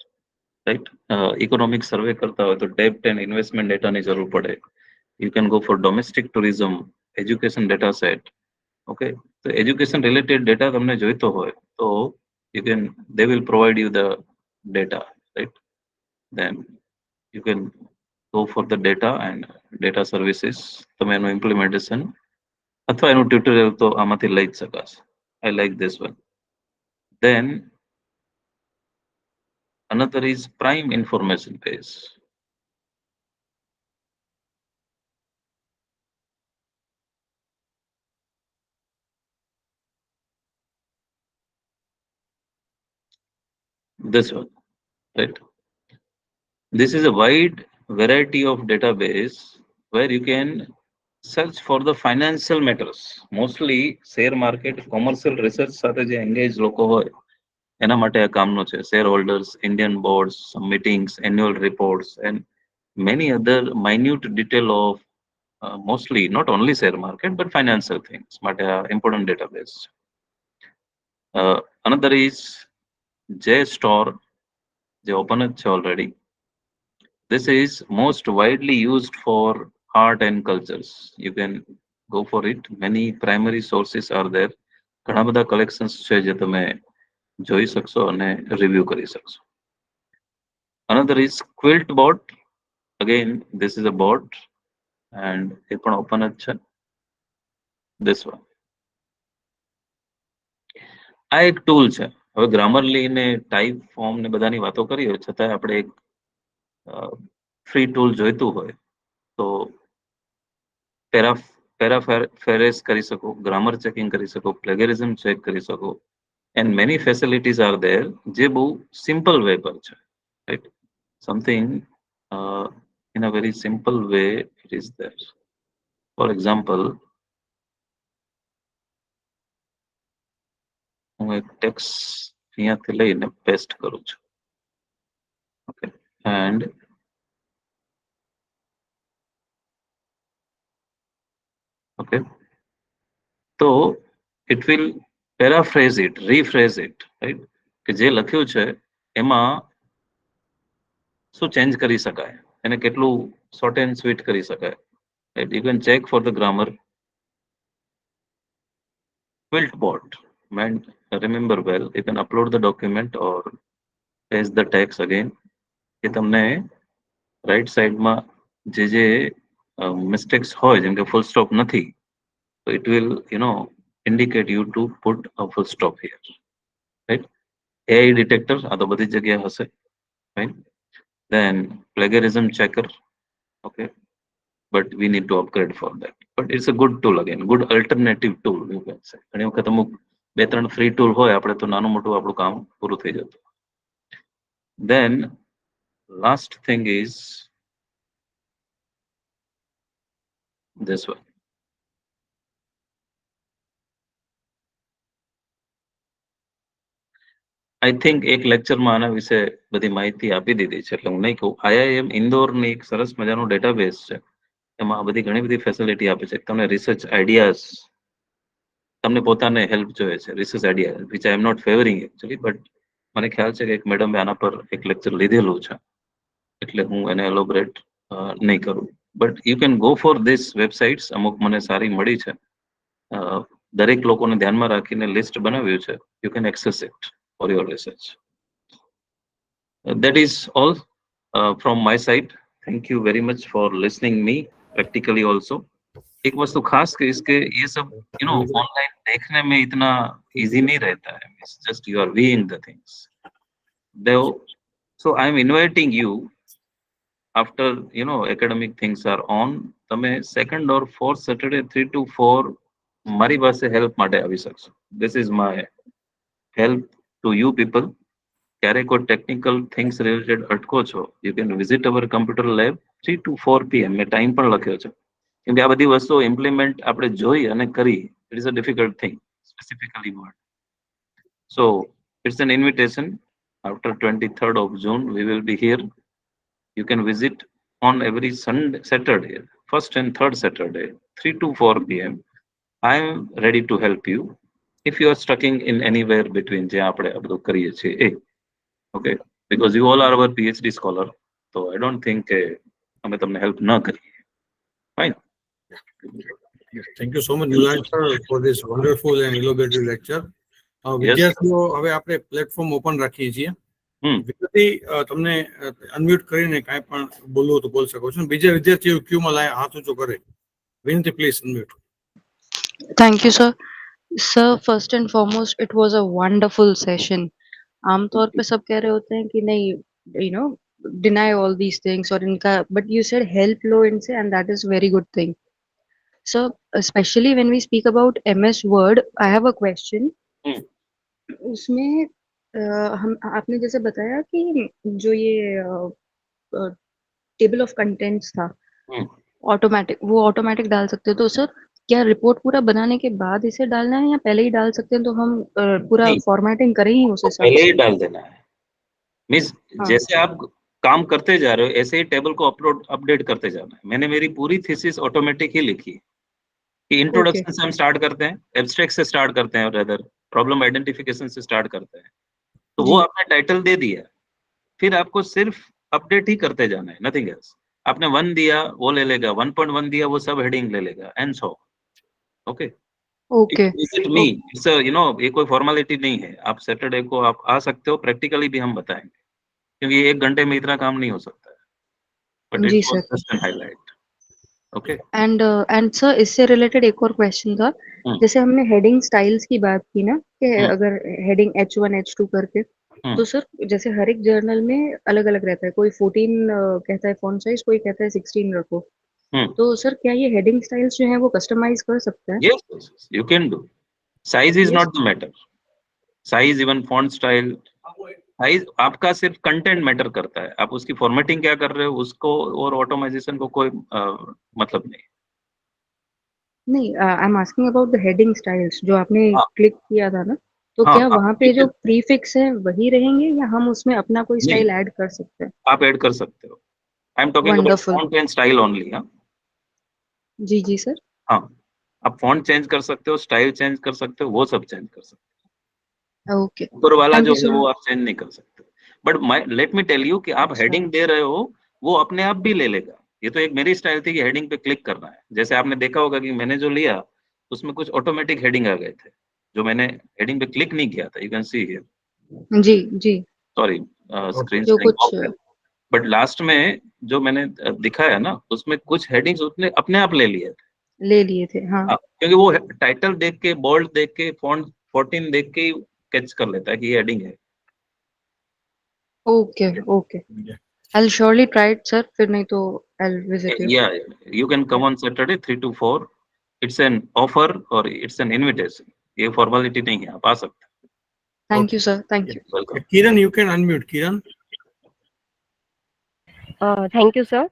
right? Economic survey કરતા હોય તો ડેપ્ટ એન્ડ ઇન્વેસ્ટમેન્ટ ડેટાની જરૂર પડે. You can go for domestic tourism, education data set. Okay, તો એજ્યુકેશન રિલેટેડ ડેટા તમને જોઈતો હોય તો you can, they will provide you the data, right? Then you can go for the data and data services. તમે એનું implementation અથવા એનું tutorial તો આમાંથી લઈ જ શકાશે. I like this one. Then another is prime information base. This one, right? This is a wide variety of database where you can search for the financial matters. Mostly share market, commercial research સાથે જે engage લોકો હોય એના માટે આ કામનો છે. Shareholders, Indian boards, some meetings, annual reports and many other minute detail of mostly not only share market but financial things માટે આ important database. Another is JSTOR, જે open જ છે already. This is most widely used for art and cultures. You can go for it. Many primary sources are there. ઘણા બધા collections છે જે તમે જોઈ શકશો અને review કરી શકશો. Another is Quiltbot. Again, this is a bot and એ પણ open જ છે. This one. આ એક ટૂલ છે. હવે ગ્રામરલી ને ટાઈપ ફોર્મ ને બધાની વાતો કરી હોય છતાં આપણે એક ફ્રી ટૂલ જોઈતું હોય તો પેરાફેરેસ કરી શકો, ગ્રામર ચેકિંગ કરી શકો, પ્લેગરિઝમ ચેક કરી શકો and many facilities are there જે બહુ સિમ્પલ વે પર છે, right? Something in a very simple way it is there. For example, હું એક ટેક્સ અહીંયાથી લઈને પેસ્ટ કરું છું. Okay, and okay, so it will paraphrase it, rephrase it, right? કે જે લખ્યું છે એમાં શું ચેન્જ કરી શકાય, એને કેટલું શોર્ટ એન્ડ સ્વીટ કરી શકાય, right? You can check for the grammar. Quiltbot, and remember well, you can upload the document or paste the text again. એ તમને રાઈટ સાઈડમાં જે મિસ્ટેક્સ હોય જેમ કે ફૂલ સ્ટોપ નથી so it will indicate you to put a full stop here, right? AI detector આ તો બધી જગ્યાએ હશે, right? Then plagiarism checker, okay, but we need to upgrade for that, but it's a good tool, again good alternative tool you can say. ઘણી વખત અમુક 2-3 free tool હોય આપણે તો નાનું મોટું આપણું કામ પૂરું થઈ જતું. Then last thing is this one. I think એક લેક્ચરમાં આના વિશે બધી માહિતી આપી દીધી છે એટલે હું નહીં કહું. IIM ઇન્દોરની એક સરસ મજાનું ડેટાબેઝ છે, એમાં આ બધી ઘણી બધી ફેસિલિટી આપે છે. તમને રિસર્ચ આઈડિયાઝ, તમને પોતાને હેલ્પ જોઈએ છે research idea, which I am not favouring actually, but મને ખ્યાલ છે કે એક મેડમે આના પર એક લેક્ચર લીધેલું છે એટલે હું એને એલોબરેટ નહીં કરું. but you can go for this websites. અમુક મને સારી મળી છે. દરેક લોકોને ધ્યાનમાં રાખીને લિસ્ટ બનાવ્યું છે. You can access it for your research. That is all from my side. Thank you very much for listening me practically also. एक वस्तु खास कि इसके ये सब ऑनलाइन देखने में इतना इजी नहीं रहता है. It's just you are viewing the things. So I am inviting you after academic things are on. તમે second or fourth Saturday 3 to 4 મારી પાસે હેલ્પ માટે આવી શકશો. This is my help to you people. ક્યારે કોઈ ટેકનિકલ થિંગ્સ રિલેટેડ અટકો છો, you can visit our computer lab 3 to 4 PM. મેં ટાઈમ પણ લખ્યો છે. કેમ કે આ બધી વસ્તુઓ ઇમ્પ્લિમેન્ટ આપણે જોઈ અને કરી, it is a difficult thing, specifically word. So it's an invitation. After 23rd of June, we will be here. You can visit on every Sunday, Saturday, first and third Saturday, 3 to 4 PM. I am ready to help you if you are stuck in anywhere between જે આપણે આ બધું કરીએ છીએ એ. Okay, because you all are our PhD scholar, so I don't think અમે તમને help ન કરીએ. Fine. Yes, thank you so much, Nilanj sir, for this wonderful and elaborative lecture. Yes. વિદ્યાર્થીઓ, હવે આપણે પ્લેટફોર્મ ઓપન રાખીએ છીએ. વિદ્યાર્થી તમને અનમ્યુટ કરીને કાંઈ પણ બોલવું તો બોલી શકો છો. બીજા વિદ્યાર્થીઓ ક્યુમાં હાથ ઊંચો કરે. વિનંતી, please unmute. Thank you, sir. Sir, first and foremost, it was a wonderful session. आमतौर पे सब कह रहे होते हैं कि नहीं, you know, deny all these things और इनका, but you said help लो इनसे, and that is very good thing. So, especially when we speak about MS Word, I have a question. उसमें हम आपने जैसे बताया कि जो ये टेबल ऑफ कंटेंट्स था, ऑटोमेटिक, वो ऑटोमेटिक डाल सकते हो, तो सर क्या रिपोर्ट पूरा बनाने के बाद इसे डालना है या पहले ही डाल सकते हैं? तो हम पूरा नहीं, फॉर्मेटिंग करें ही उस हिसाब पहले से? ही डाल देना है. मीन्स हाँ. जैसे आप काम करते जा रहे हो ऐसे ही टेबल को अपडेट करते जाना है. मैंने मेरी पूरी थीसिस ऑटोमेटिक ही लिखी है कि इंट्रोडक्शन से हम स्टार्ट करते हैं, एब्स्ट्रैक्ट से स्टार्ट करते हैं, और अदर प्रॉब्लम आइडेंटिफिकेशन से स्टार्ट करते हैं. तो वो आपने टाइटल दे दिया, फिर आपको सिर्फ अपडेट ही करते जाना है, नथिंग एल्स. आपने 1 दिया वो ले लेगा, 1.1 दिया वो सब हेडिंग ले लेगा, and so. Okay okay. Visit me, it's ये कोई फॉर्मेलिटी नहीं है. आप सैटरडे को आप आ सकते हो, प्रैक्टिकली भी हम बताएंगे, क्योंकि 1 घंटे में इतना काम नहीं हो सकता है. बट जी it was sir. Just an highlight. Okay. And sir, इससे रिलेटेड एक और क्वेश्चन था. जैसे हमने हेडिंग स्टाइल्स की बात की ना, कि अगर हेडिंग H1 H2 करके, तो सर जैसे हर एक जर्नल में अलग अलग रहता है. कोई 14 कहता है फॉन्ट साइज, कोई कहता है 16 रखो. तो सर क्या ये हेडिंग स्टाइल्स जो है वो कस्टमाइज कर सकते हैं? Yes, you can do. Size is not the matter. Size, even font style, size आपका सिर्फ कंटेंट मैटर करता है. आप उसकी फॉर्मेटिंग क्या कर रहे हो उसको और ऑटोमाइजेशन को कोई मतलब नहीं. नहीं, I am asking about the heading styles जो आपने क्लिक किया था ना, तो क्या वहाँ पे जो प्रीफिक्स है वही रहेंगे या हम उसमें अपना कोई स्टाइल ऐड कर सकते हैं? आप ऐड कर सकते हो. I am talking about font and style only. हाँ जी जी सर. हाँ, आप फॉन्ट चेंज कर सकते हो, स्टाइल चेंज कर सकते हो, वो सब चेंज कर सकते हो. ओके. ऊपर वाला जो है वो आप चेंज नहीं कर सकते. But let me tell you कि आप हेडिंग दे रहे हो वो अपने आप भी ले लेगा. ये तो एक मेरी स्टाइल थी कि हेडिंग पे क्लिक करना है. जैसे आपने देखा होगा कि मैंने जो लिया उसमें कुछ ऑटोमेटिक हेडिंग आ गए थे जो मैंने हेडिंग पे क्लिक नहीं किया था. You can see here. जी जी. सॉरी, स्क्रीन जो कुछ, बट लास्ट में जो मैंने दिखाया ना उसमें कुछ हेडिंग्स उसने अपने आप ले लिए थे. हाँ, क्योंकि वो टाइटल देख के, बोल्ड देख के, फॉन्ट 14 देख के कैच कर लेता है कि ये हेडिंग है. Okay okay. I'll surely try it, sir. फिर नहीं तो I'll visit you. Yeah, you can come on Saturday 3 to 4. It's an offer or it's an invitation. ये फॉर्मेलिटी नहीं है, आप आ सकते हैं. Thank you, sir. Thank you. Welcome. Kiran, you can unmute. Kiran. Thank you sir.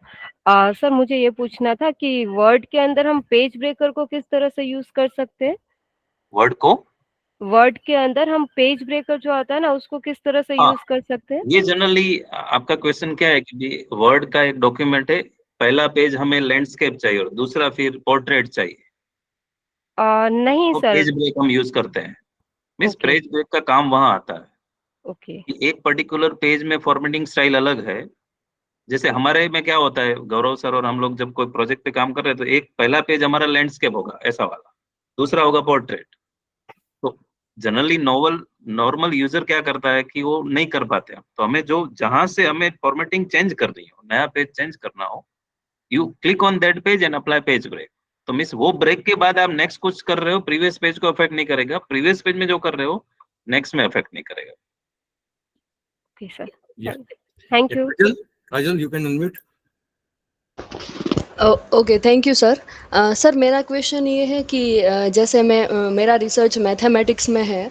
Sir मुझे ये पूछना था कि वर्ड के अंदर हम पेज ब्रेकर को किस तरह से यूज कर सकते हैं? वर्ड के अंदर हम पेज ब्रेकर जो आता है ना उसको किस तरह से यूज कर सकते हैं? ये जनरली आपका क्वेश्चन क्या है कि वर्ड का एक डॉक्यूमेंट है, पहला पेज हमें लैंडस्केप चाहिए और दूसरा फिर पोर्ट्रेट चाहिए. नहीं तो सर. पेज ब्रेक हम यूज करते हैं. मीन्स पेज ब्रेक का काम वहां आता है. ओके. एक पर्टिकुलर पेज में फॉर्मेटिंग स्टाइल अलग है जैसे हमारे में क्या होता है, गौरव सर और हम लोग जब कोई प्रोजेक्ट पे काम कर रहे हैं तो एक पहला पेज हमारा लैंडस्केप होगा ऐसा वाला, दूसरा होगा पोर्ट्रेट। तो जनरली नॉर्मल यूजर क्या करता है कि वो नहीं कर पाते हैं, तो हमें जो जहां से हमें फॉर्मेटिंग चेंज करनी हो, नया पेज चेंज करना हो, you click on that page and apply page break. तो मिस वो ब्रेक के बाद आप नेक्स्ट कुछ कर रहे हो, प्रीवियस पेज को अफेक्ट नहीं करेगा, प्रीवियस पेज में जो कर रहे हो नेक्स्ट में अफेक्ट नहीं करेगा। Okay sir, Yeah. Thank you. Kajal, you can unmute. Okay, thank you sir. Sir मेरा क्वेश्चन ये है कि जैसे मेरा रिसर्च मैथमेटिक्स में है,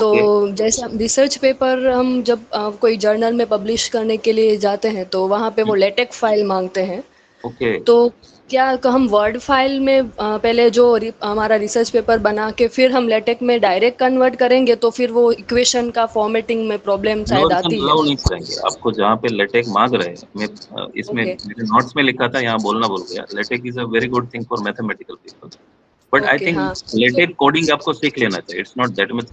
तो ओके जैसे रिसर्च पेपर हम जब कोई जर्नल में पब्लिश करने के लिए जाते हैं तो वहाँ पे वो लेटेक फाइल मांगते हैं। ओके तो क्या हम वर्ड फाइल में पहले जो हमारा रिसर्च पेपर बना के फिर हम लेटेक में डायरेक्ट कन्वर्ट करेंगे, तो फिर वो इक्वेशन का फॉर्मेटिंग में प्रॉब्लम शायद कन्वर्जन आती है। अलाउ नहीं करेंगे आपको, जहाँ पे लेटेक मांग रहे हैं। मैं इसमें ओके मेरे नोट्स में लिखा था, यहाँ बोलना भूल गया, LaTeX is a very good thing for mathematical people, but I okay, think हाँ। लेटेक कोडिंग आपको सीख लेना चाहिए, it's not that much.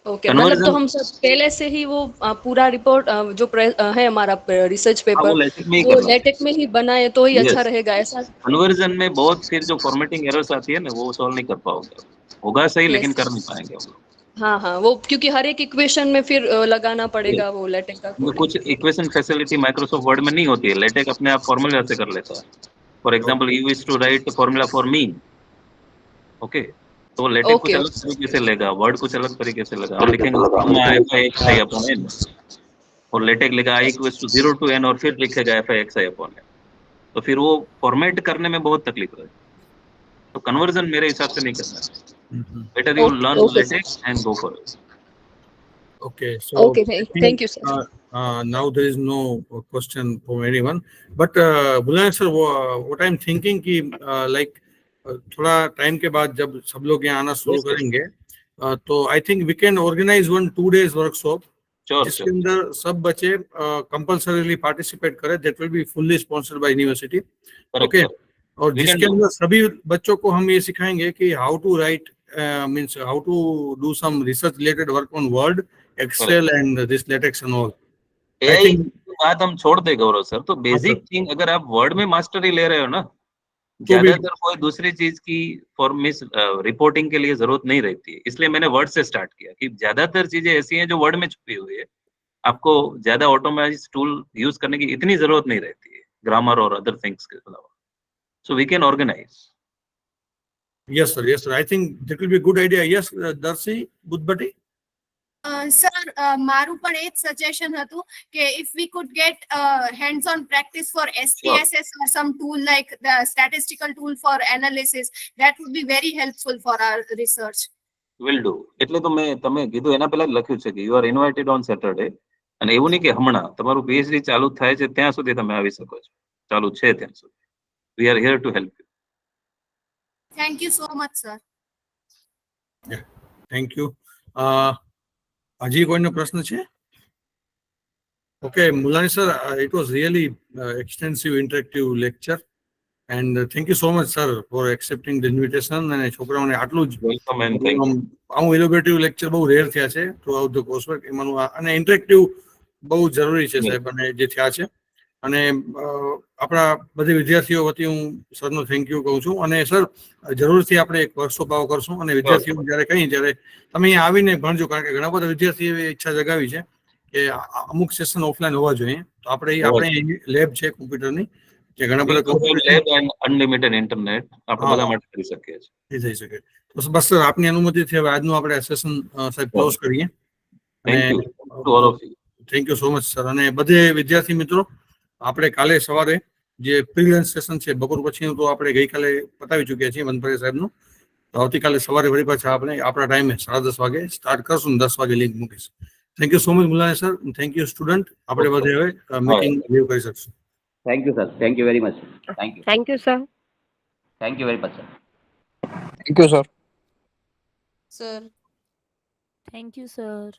Okay, मतलब तो कन्वर्जन हम सब पहले से ही वो पूरा रिपोर्ट जो है हमारा रिसर्च हाँ, वो पेपर, लेटेक में ही वो करना लेटेक में ही बनाए तो ही चाहिए। अच्छा यस, रहेगा, ऐसा? कन्वर्जन में बहुत फिर जो फॉर्मेटिंग एरर्स आती है ना, वो सॉल्व नहीं कर पाओगे, होगा सही लेकिन यस। कर नहीं पाएंगे हम लोग। हाँ हाँ, वो क्योंकि हर एक इक्वेशन में फिर लगाना Yes. पड़ेगा वो लेटेक का क्योंकि कुछ coding. Equation facility Microsoft word में नहीं होती है, लेटेक अपने आप फॉर्मूला से कर लेता है। For example you wish to write formula for mean, okay, तो लेटेक कुछ ओके अलग तरीके से लेगा, वर्ड कुछ अलग तरीके से लेगा। हम लिखेंगे sigma F I X I upon N, और लेटेक लिखा I equals to 0 to n और फिर लिखेगा F I X I upon N, तो फिर वो फॉर्मेट करने में बहुत तकलीफ है। तो कन्वर्जन मेरे हिसाब से नहीं करना चाहिए, better you learn okay LaTeX and go for it. Okay, so okay, I thank think you sir. now there is no question from anyone. But Bhulan sir, what I'm thinking कि like थोड़ा time के बाद जब सब लोग यहाँ आना शुरू Yes, yes. करेंगे, तो I think we can organize 1-2 days workshop sure जिसके श्योर, अंदर सब बच्चे कंपल्सरीली पार्टिसिपेट करें. That will be fully sponsored by university. Correct Okay. Sir, और वी कैन जिसके डू। अंदर सभी बच्चों को हम ये सिखाएंगे कि how to write means how to do some research related work on Word, Excel and this LaTeX and all. I AI think की बात हम छोड़ दे गौरव सर, तो हाँ बेसिक सर, थिंग अगर आप वर्ड में मास्टरी ले रहे हो ना, तो भी ज्यादातर कोई दूसरी चीज की फॉर्मिस रिपोर्टिंग के लिए जरूरत नहीं रहती है। इसलिए मैंने वर्ड से स्टार्ट किया कि ज्यादातर चीजें ऐसी हैं जो वर्ड में छुपी हुई है, आपको ज्यादा ऑटोमेटिक टूल यूज करने की इतनी जरूरत नहीं रहती है, ग्रामर और अदर थिंग्स के अलावा। So we can organize. yes sir, I think that will be a good idea. Yes, Darcy Budbati. Sir મારું પણ એ જ સજેશન હતું કે if we could get hands on practice for SPSS or some tool like the statistical tool for analysis, that would be very helpful for our research. Will do, એટલે તો મેં તમે કીધું એના પહેલા જ લખ્યું છે કે you are invited on Saturday, અને એવું નહીં કે હમણાં તમારું પીએચડી ચાલુ થાય છે ત્યાં સુધી તમે આવી શકો છો, ચાલુ છે ત્યાં સુધી. We are here to help you. Thank you so much, sir. Yeah, thank you. હજી કોઈનો પ્રશ્ન છે? Okay, Mulani sir, it was really extensive interactive lecture and thank you so much sir for accepting the invitation. અને છોકરાઓને આટલું જ welcome and thank you. આવું innovative lecture બહુ રેર થયા છે થ્રુઆઉટ ધ કોર્સવર્ક, એમાંનું અને ઇન્ટરેક્ટિવ બહુ જરૂરી છે સાહેબ, અને જે થયા છે. અને આપણા બધી વિદ્યાર્થીઓ વતી હું સરનો થેન્ક યુ કહું છું. અને સર જરૂરથી આપણે એક વર્કશોપ આવો કરશું, અને વિદ્યાર્થીઓ જ્યારે કહીએ ત્યારે તમે અહીંયા આવીને ભણજો, કારણ કે ઘણા બધા વિદ્યાર્થીઓ એવી ઈચ્છા જગાવી છે કે અમુક સેશન ઓફલાઈન હોવા જોઈએ. તો આપણે લેબ છે કોમ્પ્યુટરની, જે ઘણા બધા computer lab and unlimited internet આપણે બધા માટે કરી શકીએ છીએ. થઈ શકે. તો બસ સર આપની અનુમતિથી હવે આજનું આપણે સેશન સાહેબ ક્લોઝ કરીએ. Thank you to all of you. Thank you so much sir. અને બધે વિદ્યાર્થી મિત્રો, આપણે કાલે સવારે જે પ્રીલિયન્સ સેશન છે બપોર પછીનું, તો આપણે ગઈકાલે પતાવી ચૂક્યા છીએ વનપરે સાહેબનું. તો આવતીકાલે સવારે વળી પાછા આપણે આપણા ટાઈમે 10:30 વાગે સ્ટાર્ટ કરશું, 10 વાગે લિંક મૂકીશ. થેન્ક યુ સો મચ મુલાને સર, થેન્ક યુ સ્ટુડન્ટ. આપણે બધે હવે મીટિંગ લીવ કરી શકશું. Thank you, sir. Thank you very much. Thank you. Thank you sir. Thank you very much, sir. Thank you, sir. Sir. Thank you, sir.